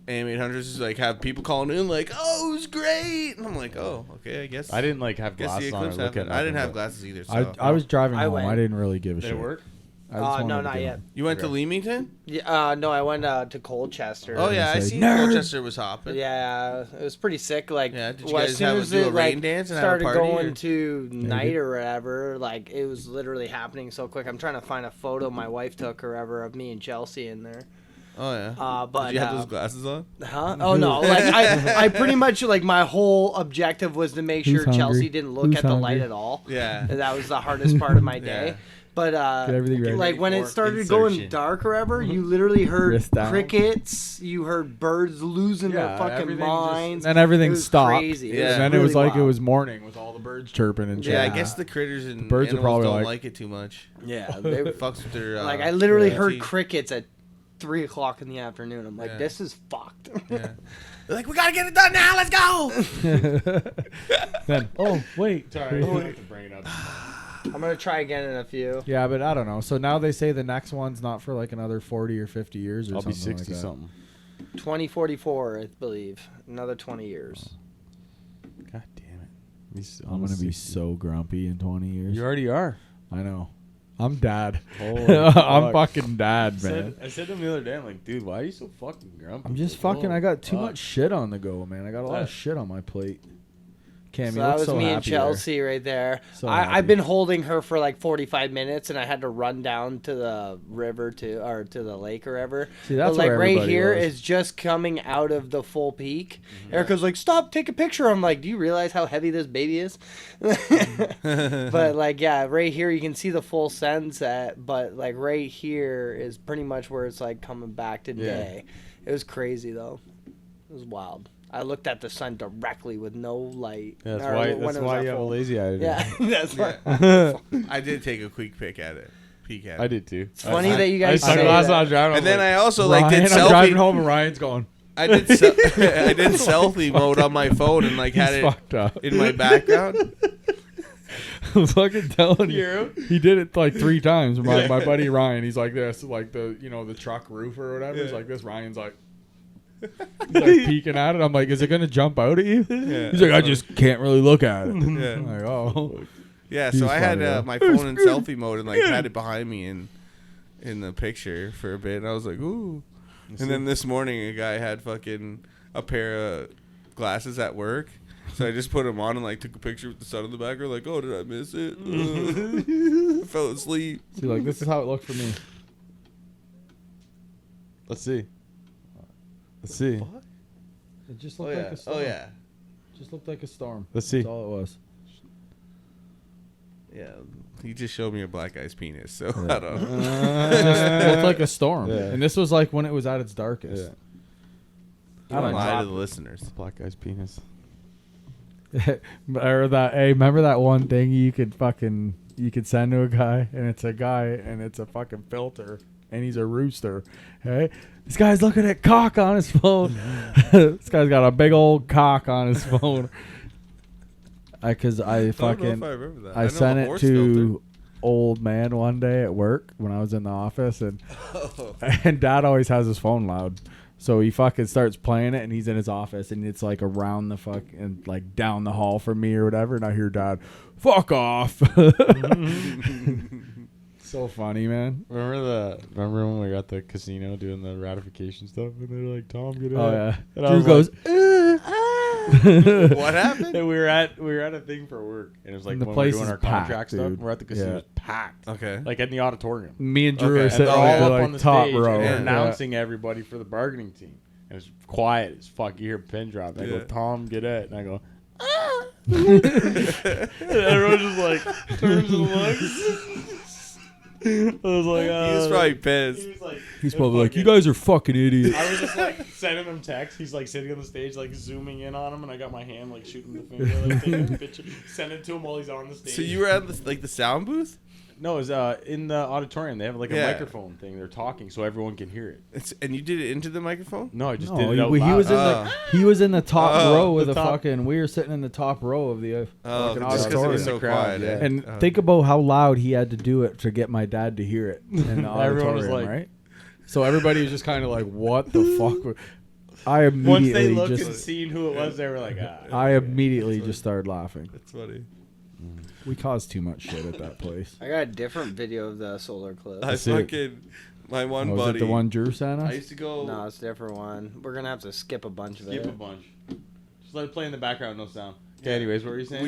AM800s is like have people calling in like, oh, it was great. And I'm like, oh, okay, I guess. I didn't like have guess the glasses on. eclipse happened. I didn't have glasses either. So. I was driving I home. went. I didn't really give a Did shit. it work? I just wanted no, to not get yet. home. You went to Leamington? Yeah, no, I went to Colchester. Oh yeah, I say, seen "Nerd." Colchester was hopping. Yeah, it was pretty sick. Like, Yeah, did you well, guys as soon as do a it, rain like, dance and have a started party, going or? to night Maybe. or whatever, like it was literally happening so quick. I'm trying to find a photo my wife took or whatever of me and Chelsea in there. Oh yeah. But Did you have those glasses on? Huh? Oh no! Like I pretty much like my whole objective was to make Who's sure Chelsea hungry? didn't look Who's at the light hungry? at all. Yeah. And that was the hardest part of my day. Yeah. But Get everything ready. like when it For started going insertion. dark or whatever, you literally heard Wrist down. crickets. You heard birds losing their fucking everything just- minds. and everything It was stopped. crazy. Yeah. And then really it was like wild. it was morning with all the birds chirping and shit. Yeah, I guess the critters and birds are animals probably don't like- like it too much. Yeah, they were, It fucks with their. like I literally yeah, heard teeth. crickets at 3:00 in the afternoon. I'm like, Yeah. this is fucked. Yeah. They're like, we gotta get it done now. Let's go. Then, oh wait. Sorry, I have to bring it up. I'm gonna try again in a few. Yeah, but I don't know. So now they say the next one's not for like another 40 or 50 years or I'll be something 60 like that. something. 2044, I believe. Another 20 years. God damn it. I'm gonna be so grumpy in 20 years. You already are. I know. I'm dad. Holy I'm fuck. fucking dad, man. I said to him the other day, I'm like, dude, why are you so fucking grumpy? I'm just Like, fucking. oh, I got too fuck. much shit on the go, man. I got a lot of Yeah. shit on my plate. Cam, So you that look was so me and happy there. Chelsea right there. So happy. I've been holding her for like 45 minutes, and I had to run down to the river or to the lake or whatever. See, that's but like where right everybody here was. is just coming out of the full peak. Erica's like, "Stop, take a picture." I'm like, "Do you realize how heavy this baby is?" But like, yeah, right here you can see the full sunset, but like right here is pretty much where it's like coming back to day. It was crazy though. It was wild. I looked at the sun directly with no light. Yeah, Or that's why, when that's it was why at you have a full. lazy eye today. Yeah, that's why. I did take a quick peek at it. I did too. It's funny that you guys I say sunglasses that. on driving. And then I also Ryan, like did I'm driving selfie. home and Ryan's going. I did selfie mode on my phone and like had He's it fucked up. in my background. I'm fucking telling you. He did it like 3 times. My buddy Ryan, he's like this, like the truck roof or whatever. He's like this. Ryan's like, he's like peeking at it. I'm like, is it gonna jump out at you? Yeah. He's like, I just can't really look at it. Yeah. I'm like, oh. Yeah, He's so I had funny, yeah. my phone in selfie mode and like had it behind me in the picture for a bit, and I was like, ooh. And then this morning, a guy had fucking a pair of glasses at work, so I just put them on and like took a picture with the sun in the background. Like, oh, did I miss it? I fell asleep. See, like this is how it looked for me. Let's see. Let's see. It just Oh looked like yeah, a storm. oh yeah, Just looked like a storm. Let's see. That's all it was. yeah. He just showed me a black guy's penis, so Yeah. I don't know. It just looked like a storm. Yeah. And this was like when it was at its darkest. I don't lie to the listeners. Black guy's penis. Or that, hey, remember that one thing you could send to a guy, and it's a guy, and it's a fucking filter, and he's a rooster. Hey, this guy's looking at cock on his phone. This guy's got a big old cock on his phone. Because I I don't know fucking if I remember that. I know sent a it horse to old man one day at work when I was in the office, and and Dad always has his phone loud. So he fucking starts playing it, and he's in his office, and it's like around the fuck and like down the hall from me or whatever. And I hear Dad, "Fuck off!" So funny, man. Remember when we were at the casino doing the ratification stuff, and they're like, "Tom, get out." Oh yeah. And I Drew was goes, What happened? And we were at a thing for work, and it was like And the when place we were doing is our contract packed, stuff. dude. We're at the casino, Yeah. it was packed, Okay. like in the auditorium. me and Drew Okay. are And sitting They're Oh, at yeah. all the up like on the top stage, row. and they're Yeah. announcing everybody for the bargaining team. And it's quiet as fuck. You hear a pin drop. And I go, Yeah. "Tom, get it," and I go, "Ah!" And everyone just like turns and looks. I was like, He was probably pissed. He was like, He's it was probably like, fucking- "You guys are fucking idiots." I was just like sending him texts. He's like sitting on the stage, like zooming in on him, and I got my hand like shooting the finger, like taking a picture, send it to him while he's on the stage. So you were at the sound booth? No, it was in the auditorium. They have like a Yeah. microphone thing. They're talking so everyone can hear it. And you did it into the microphone? No, I just No, did it out he loud. was in he was in the top row of the the top. fucking. We were sitting in the top row of the fucking just 'cause it auditorium. was so crowd, quiet. yeah. eh? And think about how loud he had to do it to get my dad to hear it in the Everyone was auditorium, like- right? So everybody was just kind of like, "What the fuck?" I Once immediately they looked and just, seen who it was, they were like, ah. I immediately just started laughing. That's funny. We caused too much shit at that place. I got a different video of the solar eclipse. I Sick. fucking my one Was buddy. it the one Drew sent I us? used to go. No, it's a different one. We're gonna have to skip a bunch of Skip it. a bunch. Just let it play in the background, no sound. Okay, anyways, what were you saying?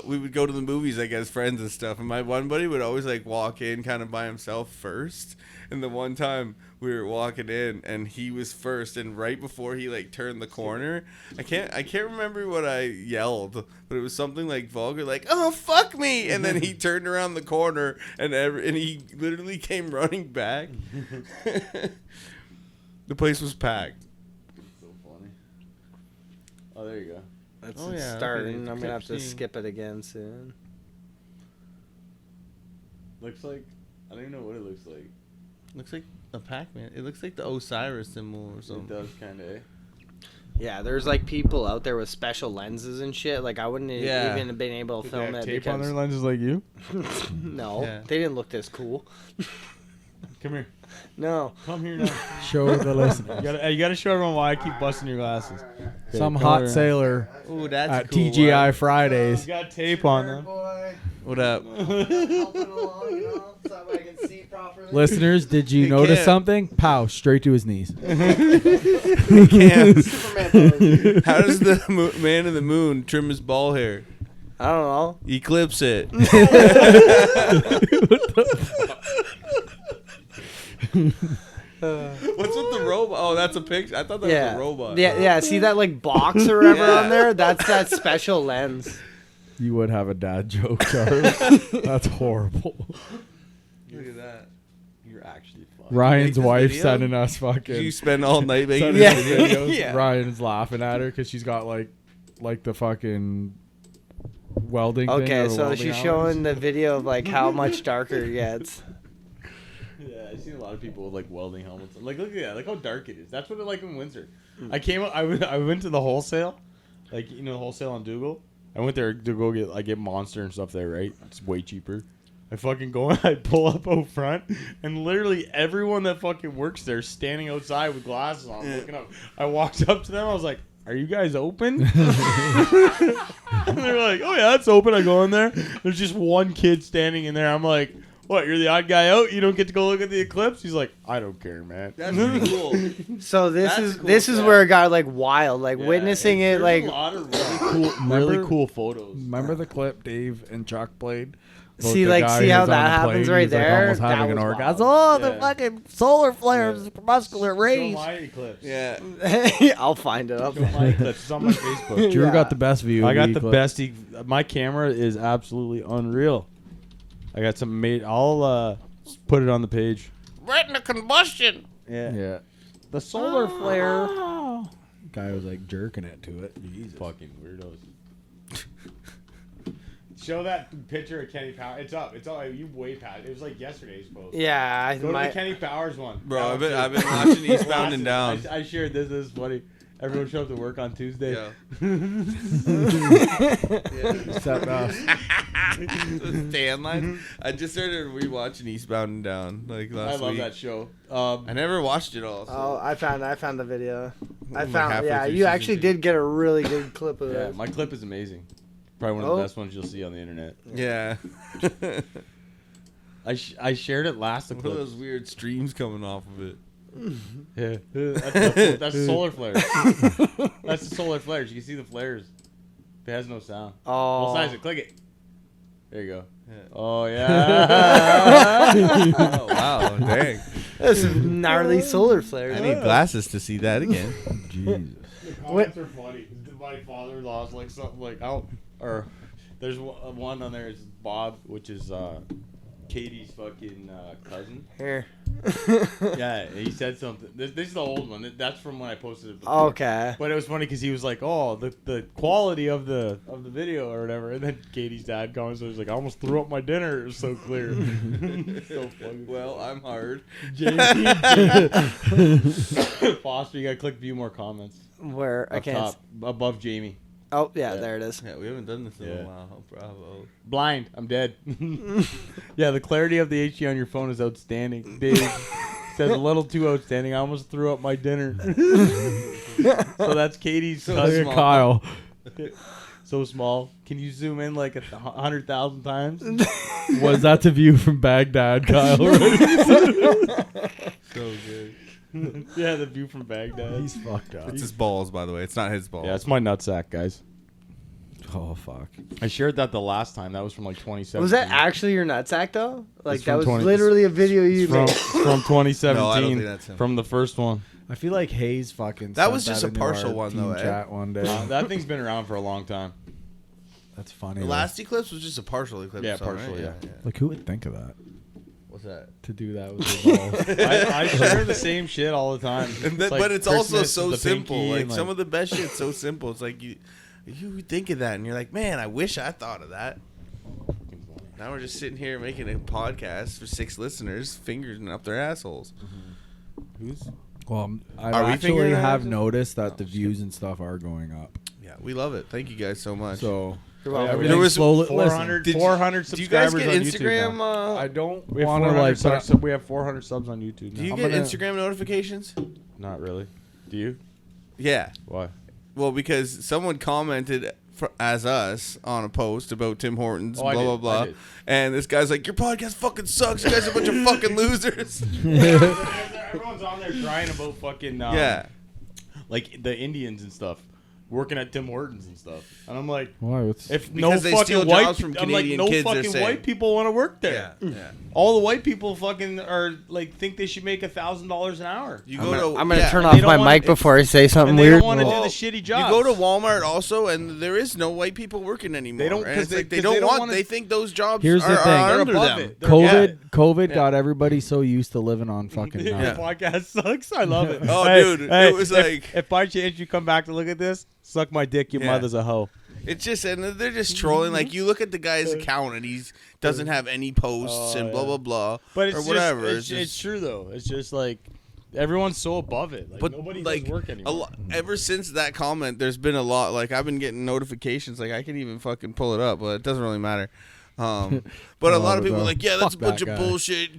We would go to the movies like as friends and stuff, and my one buddy would always like walk in kind of by himself first. And the one time we were walking in and he was first, and right before he like turned the corner, I can't remember what I yelled, but it was something like vulgar, like "Oh fuck me!" And then he turned around the corner and he literally came running back. The place was packed. So funny. Oh, there you go. That's Oh, yeah, starting. okay. I'm gonna have to Keep skip it again soon. Looks like I don't even know what it looks like. Looks like a Pac-Man. It looks like the Osiris symbol or It something. does kind of. Eh? Yeah, there's like people out there with special lenses and shit. Like I wouldn't Yeah. even have been able to Did they film have it tape on because their lenses like you? no, Yeah. they didn't look this cool. Come here. No, Come here now. Show the listeners. You gotta show everyone why I keep busting your glasses. Okay, Some come hot here. sailor Ooh, that's at a cool TGI one. Fridays. You got tape on them. What up? Listeners, did you Hey, notice Cam. something? Pow, straight to his knees. Cam, Superman pose. how does the man in the moon trim his ball hair? I don't know. Eclipse it. What's with the robot? Oh, that's a picture. I thought that Yeah, was a robot. yeah. See that like box or whatever Yeah. on there? That's that special lens. You would have a dad joke, Charlie. That's horrible. Look at that. You're actually fucked. Ryan's this wife video? sending us Did you fucking spend all night making sending Yeah. us this? videos. Yeah. Ryan's laughing at her because she's got like the fucking welding thing. Okay, or the so welding she's hours. showing the video of like how much darker it gets. Yeah, I've seen a lot of people with like welding helmets. Like, look at that. Look how dark it is. That's what it's like in Windsor. I came up. I went to the wholesale, like the wholesale on Dougal. I went there to go get Monster and stuff there. Right, it's way cheaper. I fucking go and I pull up out front, and literally everyone that fucking works there standing outside with glasses on, looking up. I walked up to them. I was like, "Are you guys open?" And they're like, "Oh yeah, it's open." I go in there. There's just one kid standing in there. I'm like, "What? You're the odd guy out? You don't get to go look at the eclipse?" He's like, "I don't care, man." That's pretty cool. So this That's is cool this is stuff. where it got like wild, like Yeah, witnessing it there's like a lot of really cool photos. Remember the clip Dave and Chuck played? About See, the like, guy see who how was that on the happens plane, right he's, like, there? almost That having an was orgasm. wild. Oh, the Yeah. fucking solar flares, Yeah. muscular Show rays. my eclipse. Yeah. I'll find it. I'll Show my eclipse. It's on my Facebook. Drew Yeah. got the best view. I of got the eclipse. best. My camera is absolutely unreal. I got some made. I'll put it on the page. Retina combustion. Yeah. The solar flare. Guy was like jerking it to it. Jesus. Fucking weirdos. Show that picture of Kenny Powers. It's up. It's all you way past. It was like yesterday's post. Yeah, I Go to the might. Kenny Powers one. Bro, That I've one been too. watching Eastbound and Glasses. Down. I shared this. This is funny. Everyone showed up to work on Tuesday. Yeah. Except us. Stand line. I just started rewatching Eastbound and Down like I last love week. that show. I never watched it all. So. Oh, I found the video. I like found. halfway Yeah, through you season actually 2. did get a really good clip of Yeah, it. my clip is amazing. Probably one of Oh. the best ones you'll see on the internet. Yeah. I shared it last One of eclipse. those weird streams coming off of it. Yeah, that's solar flares. That's the solar flares. You can see the flares. It has no sound. Oh, Full size it. Click it. There you go. Yeah. Oh yeah. Oh wow, dang! this is gnarly solar flare. I need glasses to see that again. Jesus. The comments are funny. My father-in-law's like something like, "Oh," or there's one on there. It's Bob, which is Katie's fucking cousin. Here. Yeah, he said something. This is the old one. That's from when I posted it before. Okay. But it was funny because he was like, "Oh, the quality of the video or whatever," and then Katie's dad comments, "He was like, I almost threw up my dinner. It was so clear." So funny. Well, I'm hard. Foster, you gotta click view more comments. Where I Up can't. top, above Jamie. Oh yeah, Yeah. there it is. Yeah, we haven't done this in Yeah. a while. Oh, bravo. Blind. I'm dead. Yeah, the clarity of the HD on your phone is outstanding. Big. Says a little too outstanding. I almost threw up my dinner. So that's Katie's Look cousin. at Kyle. So small. Can you zoom in like 100,000 times? Was that the view from Baghdad, Kyle? So good. Yeah, the view from Baghdad. He's fucked up. It's his balls, by the way. It's not his balls. Yeah, it's my nutsack, guys. Oh fuck. I shared that the last time. That was from like 2017. Was that actually your nutsack though? Like It's that from was 20 literally a video you from, made. from 2017? No, I don't think that's him. From the first one. I feel like Hayes fucking. That sent was just a into partial our one, team though, eh? Chat one day. That thing's been around for a long time. That's funny. The though. last eclipse was just a partial eclipse. Yeah, song, partial, right? yeah. Like who would think of that? What's that? To do that with your balls. I share the same shit all the time. But it's also Christmas so with the simple. pinky Like and, some of the best shit's so simple. It's like you think of that and you're like, man, I wish I thought of that. Now we're just sitting here making a podcast for 6 listeners, fingering up their assholes. Who's? Well, I Are we actually figuring it have out? noticed that the views and stuff are going up. Yeah, we love it. Thank you guys so much. So You're welcome. everything There was slowly. 400, Did you- 400 do you guys subscribers get on YouTube Instagram? now. I don't We have want to 400 like. subs, we have 400 subs on YouTube do now. you I'm get gonna- Instagram notifications? Not really. Do you? Yeah. Why? Well, because someone commented as us on a post about Tim Hortons, Oh, I blah, did. blah, I blah. did. And this guy's like, your podcast fucking sucks. You guys are a bunch of fucking losers. Everyone's on there crying about fucking Yeah. like the Indians and stuff, working at Tim Hortons and stuff. And I'm like, Why? What's, if Because no they fucking steal white, jobs from I'm like, Canadian no kids, they're fucking saying. white people want to work there. Yeah. Yeah. All the white people fucking are like think they should make $1,000 an hour. You go to I'm gonna yeah. turn They off don't my wanna- mic before I say something And they weird. don't want to do Well, the shitty You jobs. go to Walmart also, and there is no white people working anymore. They don't- And 'cause it's they- like they 'cause don't they don't want. wanna- They think those jobs Here's the are thing. They're under above them. it. They're COVID above it. got everybody so used to living on fucking Your nuts. podcast sucks. I love it. Oh, Hey, dude, hey, it was if- like- if by chance you come back to look at this, suck my dick. Your Yeah. mother's a hoe. It's just, and they're just trolling. Like you look at the guy's account, and he's doesn't have any posts and blah yeah. blah blah, But it's or just, whatever. It's true though. It's just like everyone's so above it. Like But nobody like does work anymore. ever since that comment, there's been a lot. Like I've been getting notifications. Like I can even fucking pull it up, but it doesn't really matter. But a lot of people are like, yeah, that's a Fuck bunch that of guy. bullshit.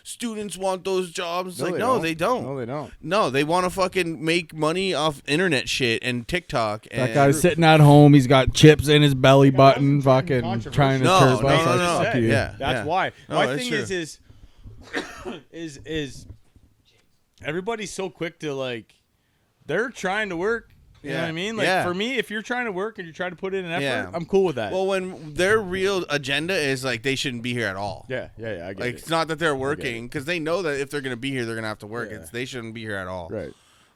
Students want those jobs. It's like, they no, don't. they don't. No, they don't. No, they want to fucking make money off internet shit and TikTok. And That guy's sitting at home. He's got chips in his belly button, wasn't trying to be fucking trying to No, chirp no, us. no, like, no. fuck you. Yeah. That's why. No, My that's thing true. is everybody's so quick to like they're trying to work. You know Yeah. what I mean? Like Yeah. for me, if you're trying to work and you're trying to put in an effort, Yeah. I'm cool with that. Well, when their real agenda is like they shouldn't be here at all. yeah, I get Like it. it's not that they're working because they know that if they're gonna be here, they're gonna have to work. Yeah. It's they shouldn't be here at all. Right.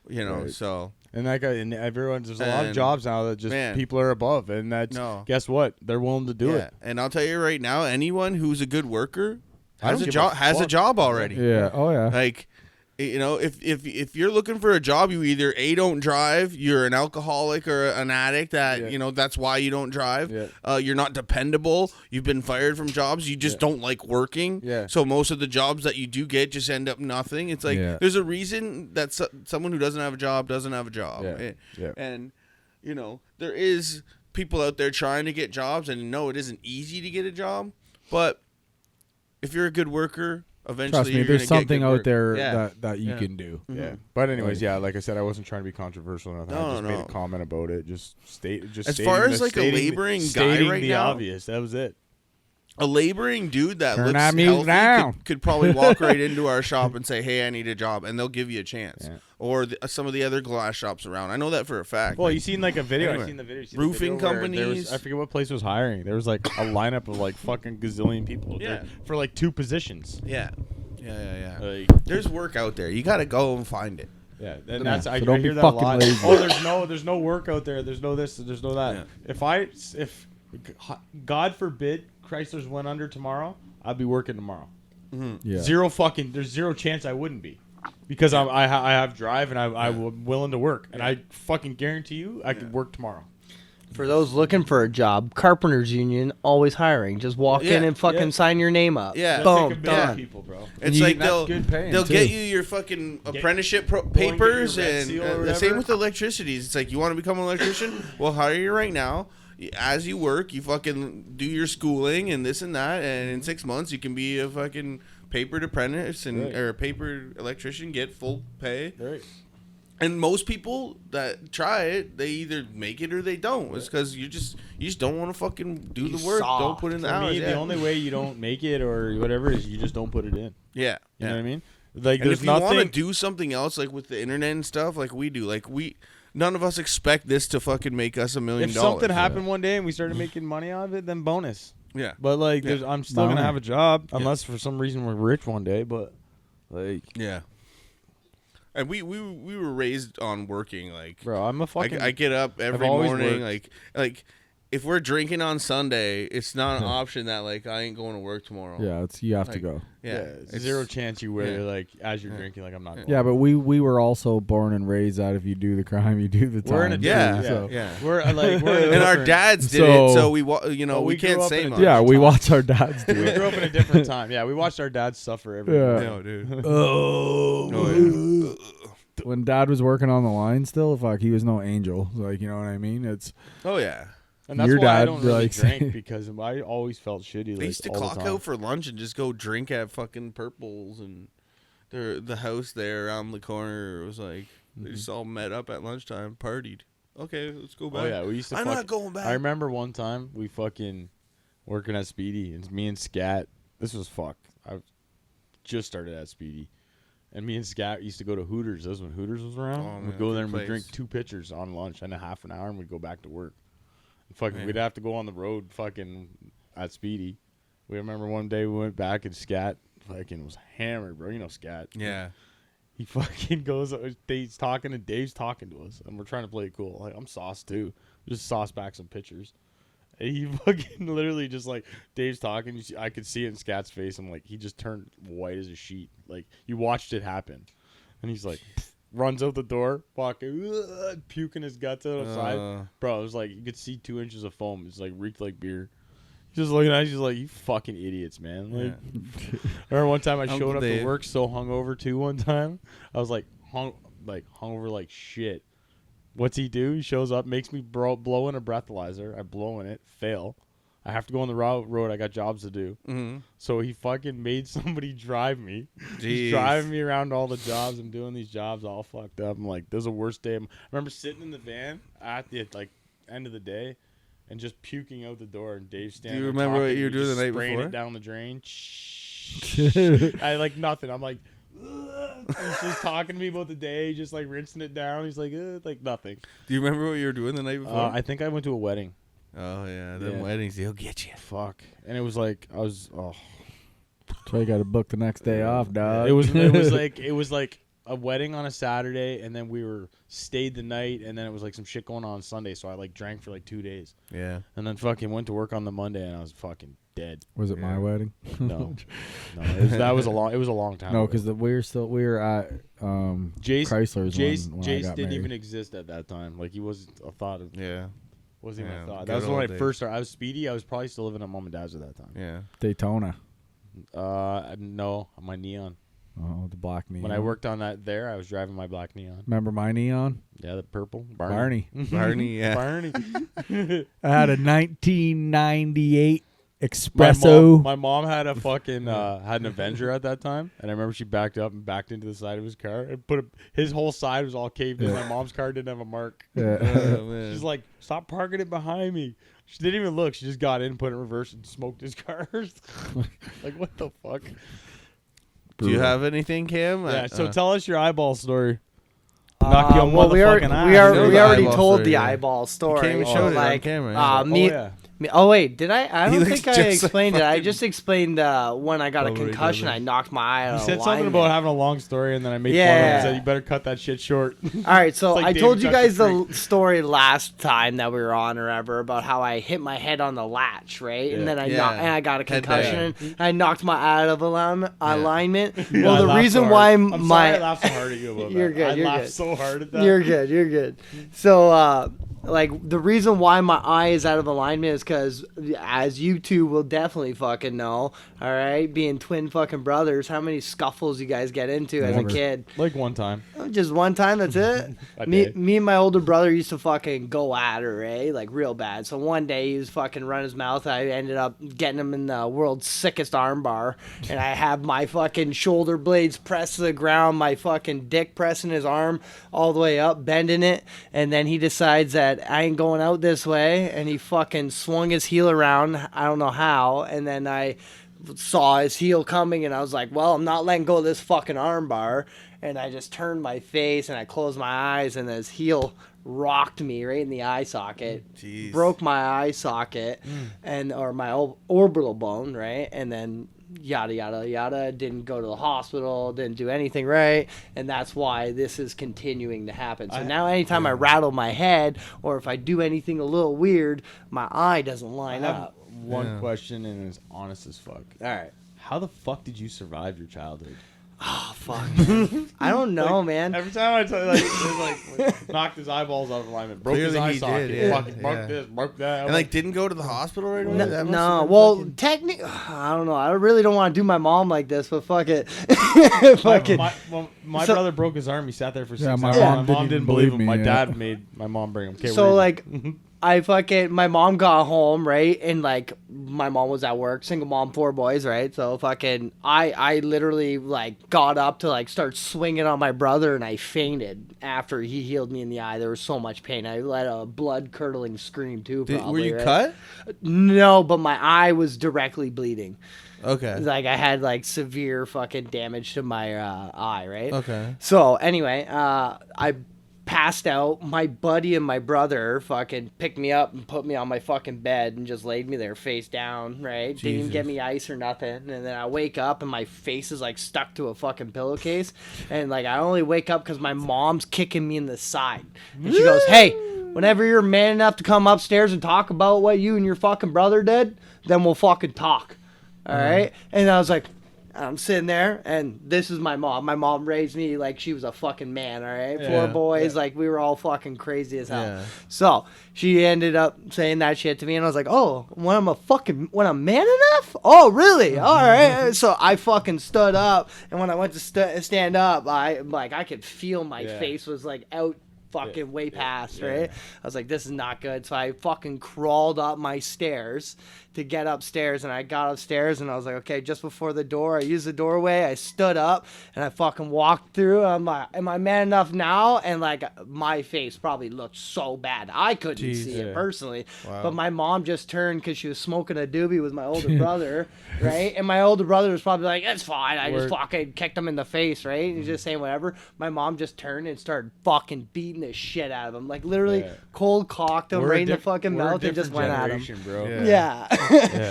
You know. Right. So And that guy, and everyone's there's a lot of And, jobs now that just man. people are above, and that's No. guess what? They're willing to do yeah. it. And I'll tell you right now, anyone who's a good worker I has don't a give job. a Has a fuck. job already. Yeah. Oh yeah. Like, you know, if you're looking for a job, you either don't drive, you're an alcoholic or an addict. That Yeah. you know that's why you don't drive. Yeah. You're not dependable. You've been fired from jobs. You just don't like working. Yeah. So most of the jobs that you do get just end up nothing. It's like Yeah. there's a reason that someone who doesn't have a job doesn't have a job. Yeah. Yeah. And you know there is people out there trying to get jobs, and no, it isn't easy to get a job, but if you're a good worker, eventually Trust me, you're there's gonna get something good out work. there Yeah. that you Yeah. can do. Yeah. But anyways, yeah, like I said, I wasn't trying to be controversial or nothing. I No, just made no. a comment about it. Just As far as, like, a laboring guy stating right the now- obvious. That was it. A laboring dude that Turn looks that mute healthy down. could probably walk right into our shop and say, "Hey, I need a job," and they'll give you a chance. Yeah. Or some of the other glass shops around. I know that for a fact. Well, Like, you seen like a video. Anyway. I seen the video. You seen Roofing the video where there was- companies. I forget what place was hiring. There was like a lineup of like fucking gazillion people Yeah. there for like 2 positions. yeah, yeah. Like, There's work out there. You got to go and find it. yeah, and that's I, So don't I hear be that a fucking lot. lazy. Oh, there's no work out there. There's no this. There's no that. Yeah. If God forbid Chrysler's went under tomorrow, I'd be working tomorrow. Yeah. There's zero chance I wouldn't be. Because I have drive and I'm willing to work. And I fucking guarantee you I could work tomorrow. For those looking for a job, Carpenters Union always hiring. Just walk in and fucking sign your name up. Yeah. Boom, done. People, bro. It's like that's good paying, they'll too. get you your fucking apprenticeship your papers, red and seal or the same whatever. with electricities. It's like, you want to become an electrician? We'll hire you right now. As you work, you fucking do your schooling and this and that, and in 6 months you can be a fucking papered apprentice or a papered electrician, get full pay. Right. And most people that try it, they either make it or they don't. It's because you just don't want to fucking do the work. soft. Don't put in the For hours. me, Yeah. the only way you don't make it or whatever is you just don't put it in. Yeah. You know what I mean? Like, And there's if you want to nothing. do something else, like with the internet and stuff, like we do, none of us expect this to fucking make us $1 million. If something happened one day and we started making money out of it, then bonus. Yeah. But like, Yeah. I'm still gonna Money. have a job unless for some reason we're rich one day. But like, Yeah. And we were raised on working, like, bro, I'm a fucking. I get up every always morning, worked. like if we're drinking on Sunday, it's not an option that like I ain't going to work tomorrow. Yeah, you have to Like, go. Yeah. it's zero chance you wear yeah. like as you're drinking. Like I'm not. Going. Yeah, but we were also born and raised that if you do the crime, you do the time. We're in a Yeah. too, so. Yeah. We're like we're in a And our different- dads did So- it, so we But we we grew can't up say in a much. Yeah, we time. watch our dads do We it. grew up in a different time. Yeah, we watched our dads suffer every Yeah. No, dude. Oh. When Dad was working on the line still, fuck, he was no angel. Like, you know what I mean? It's Oh yeah. And that's Your why I dad, don't really like, drink because I always felt shitty. They used to all the clock time. out for lunch and just go drink at fucking Purple's, and the house there around the corner was like they just all met up at lunchtime, partied. Okay, let's go back. Oh yeah, we used to. I'm not going back. I remember one time we fucking working at Speedy, and me and Scat. This was fucked. I just started at Speedy, and me and Scat used to go to Hooters. That was when Hooters was around. Oh, man, we'd go there good and we'd place. drink 2 pitchers on lunch and a half an hour, and we'd go back to work. And fucking, Man. we'd have to go on the road fucking at Speedy. We remember one day we went back and Scat fucking was hammered, bro. You know Scat. Yeah. He fucking goes, Dave's talking to us, and we're trying to play it cool. Like, I'm sauced too. Just sauce back some pictures. And he fucking literally just like, Dave's talking. I could see it in Scat's face. I'm like, he just turned white as a sheet. Like, you watched it happen. And he's like, runs out the door, fucking puking his guts outside. Bro, it was like, you could see 2 inches of foam. It's like, reeked like beer. Just looking at us, he's like, you fucking idiots, man. Like, I remember one time I Uncle showed up Dave. to work so hungover too. One time, I was like hungover like shit. What's he do? He shows up, makes me blow in a breathalyzer. I blow in it, fail. I have to go on the road. I got jobs to do. Mm-hmm. So he fucking made somebody drive me. He's Jeez. driving me around all the jobs. I'm doing these jobs all fucked up. I'm like, this is the worst day. I remember sitting in the van at the like end of the day. And just puking out the door, and Dave standing. Do you there remember what talking to you were me, doing just the night spraying before? it down the drain. I like nothing. I'm like, he's just talking to me about the day, just like rinsing it down. He's like nothing. Do you remember what you were doing the night before? I think I went to a wedding. Oh yeah, them Yeah. weddings, they'll get you. Fuck, and it was like I was. Oh, so you got to book the next day off, dog. it was like a wedding on a Saturday, and then we stayed the night, and then it was like some shit going on Sunday. So I like drank for like 2 days, Yeah. and then fucking went to work on the Monday, and I was fucking dead. Was it my Yeah. wedding? No, it was a long time. No, ago. because we were at Jace Chrysler's when I Jace got didn't married. even exist at that time. Like he wasn't a thought of. Yeah. Wasn't even Yeah, a thought. good That was when I old days. first started. I was Speedy. I was probably still living at mom and dad's at that time. Yeah. Daytona. No, my Neon. Oh, the black neon. When I worked on that there, I was driving my black Neon. Remember my neon? Yeah, the purple. Barney. Barney, yeah. Barney. I had a 1998 espresso. My mom had a fucking had an Avenger at that time, and I remember she backed up and backed into the side of his car and his whole side was all caved in. Yeah. My mom's car didn't have a mark. Yeah. Oh, man. She's like, "Stop parking it behind me." She didn't even look. She just got in, put it in reverse, and smoked his car. Like, what the fuck? Do you have anything, Cam? Yeah. So tell us your eyeball story. Well, Knock your we motherfucking eye. we You know the already eyeball told story, the yeah. eyeball story. Came and showed it on like, camera, yeah. me, Oh, yeah. Oh wait, did I? I He don't looks think I just like explained it. I fucking- just explained when I got a Totally concussion. did. I knocked my eye out You of said something alignment. about having a long story, and then I made fun of it Yeah. and said, you better cut that shit short. All right, so It's like I David told you Duck guys the the story last time that we were on or ever about how I hit my head on the latch, right? And then Yeah. and I got a Head concussion. And I knocked my eye out of alignment. I Well, the laughed reason so why hard. I'm sorry I my laughed so hard at you about You're that. good, I you're laughed good. so hard at that. You're good. So, like, the reason why my eye is out of alignment is because, as you two will definitely fucking know, all right, being twin fucking brothers, how many scuffles you guys get into as a Never. kid? Like one time. Just one time, that's it. A me, day. me and my older brother used to fucking go at her, eh? Like real bad. So one day he was fucking running his mouth. I ended up getting him in the world's sickest armbar, and I have my fucking shoulder blades pressed to the ground, my fucking dick pressing his arm all the way up, bending it, and then he decides that I ain't going out this way, and he fucking swung his heel around. I don't know how, and then I saw his heel coming, and I was like, well, I'm not letting go of this fucking armbar. And I just turned my face and I closed my eyes, and his heel rocked me right in the eye socket, Jeez. broke my eye socket, and or my orbital bone, right? And then yada yada yada. Didn't go to the hospital, didn't do anything right, and that's why this is continuing to happen. So now anytime I rattle my head or if I do anything a little weird, my eye doesn't line up. One question, and it's honest as fuck. All right. How the fuck did you survive your childhood? Oh fuck. I don't know, man. Every time I tell you, like knocked his eyeballs out of alignment, broke his Clearly eye he socket, did, yeah, fucking broke yeah. this, broke that. And like didn't go to the hospital right away. No, That must no. have been Well, fucking- technically, I don't know. I really don't want to do my mom like this, but fuck it. Fuck it. my So- brother broke his arm. He sat there for 6 Yeah, hours. my My mom mom didn't believe believe him. My me, dad made my mom bring him. Okay, So we're like, my mom got home, right, and like my mom was at work, single mom, 4 boys, right. So fucking, I literally like got up to like start swinging on my brother, and I fainted after he healed me in the eye. There was so much pain. I let a blood curdling scream too. Did- Probably, were you right? cut? No, but my eye was directly bleeding. Okay. Like I had like severe fucking damage to my eye, right? Okay. So anyway, I passed out. My buddy and my brother fucking picked me up and put me on my fucking bed and just laid me there face down, right? Didn't even get me ice or nothing. And then I wake up and my face is like stuck to a fucking pillowcase. And like I only wake up because my mom's kicking me in the side. And she goes, hey, whenever you're man enough to come upstairs and talk about what you and your fucking brother did, then we'll fucking talk. All right? And I was like, I'm sitting there, and this is my mom. My mom raised me like she was a fucking man, all right? 4 boys, like we were all fucking crazy as hell. Yeah. So she ended up saying that shit to me, and I was like, oh, when I'm man enough? Oh, really? All right. So I fucking stood up, and when I went to stand up, I could feel my face was like out fucking way past, right? I was like, this is not good. So I fucking crawled up my stairs to get upstairs, and I got upstairs, and I was like, okay, just before the door, I used the doorway, I stood up, and I fucking walked through. I'm like, am I man enough now? And like, my face probably looked so bad. I couldn't see it personally, but my mom just turned because she was smoking a doobie with my older brother, right? And my older brother was probably like, it's fine. I just fucking kicked him in the face, right? He's just saying whatever. My mom just turned and started fucking beating the shit out of him, like literally cold cocked him right in the fucking mouth and just went at him. Bro. Yeah.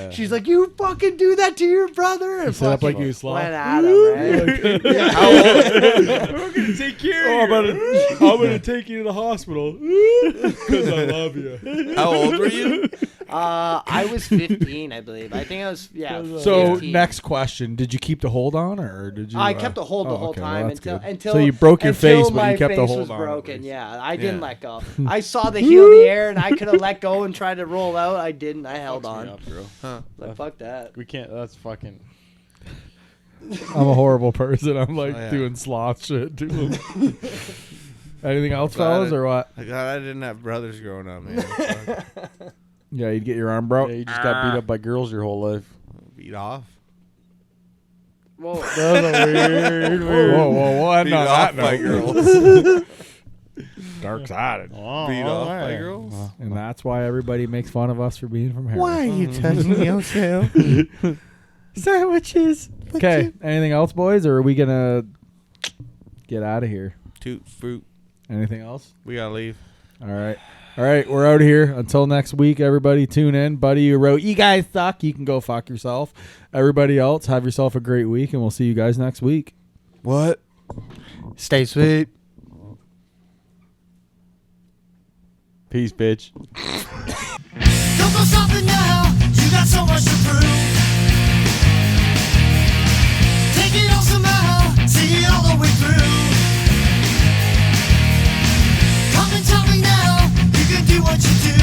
She's like, you fucking do that to your brother? And set up fucking like you slow. went at him, right? We're gonna take care of you. I'm gonna take you to the hospital because I love you. How old were you? I was 15, I believe. I think I was, So 15. next question: did you keep the hold on, or did you? I kept a hold the whole okay, well, time that's good. until So you broke your until face, but my you kept the face hold was on. at broken. least. Yeah, I didn't Yeah. let go. I saw the heel in the air, and I could have let go and tried to roll out. I didn't. I held on. Up, bro. Like, fuck that. We can't. That's fucking. I'm a horrible person. I'm like Oh, yeah. doing sloth shit too. Anything else, Glad fellas, I- or what? God, I didn't have brothers growing up, man. Fuck. Yeah, you'd get your arm broke. Yeah, you just got beat up by girls your whole life. Beat off. Whoa. That was a weird. Whoa, whoa! Beat On off that by note. girls. Dark sided. Oh, Beat off by alright. girls. And that's why everybody makes fun of us for being from Harris. are you touching your tail? Sandwiches. Okay. Anything else, boys, or are we gonna get out of here? Toot fruit. Anything else? We gotta leave. All right. All right, we're out of here. Until next week, everybody tune in. Buddy who wrote, "You guys suck." You can go fuck yourself. Everybody else, have yourself a great week, and we'll see you guys next week. What? Stay sweet. Peace, bitch. Don't go stopping now, you got so much to prove. Take it all somehow, see it all the way through. Come and tell me now, you can do what you do.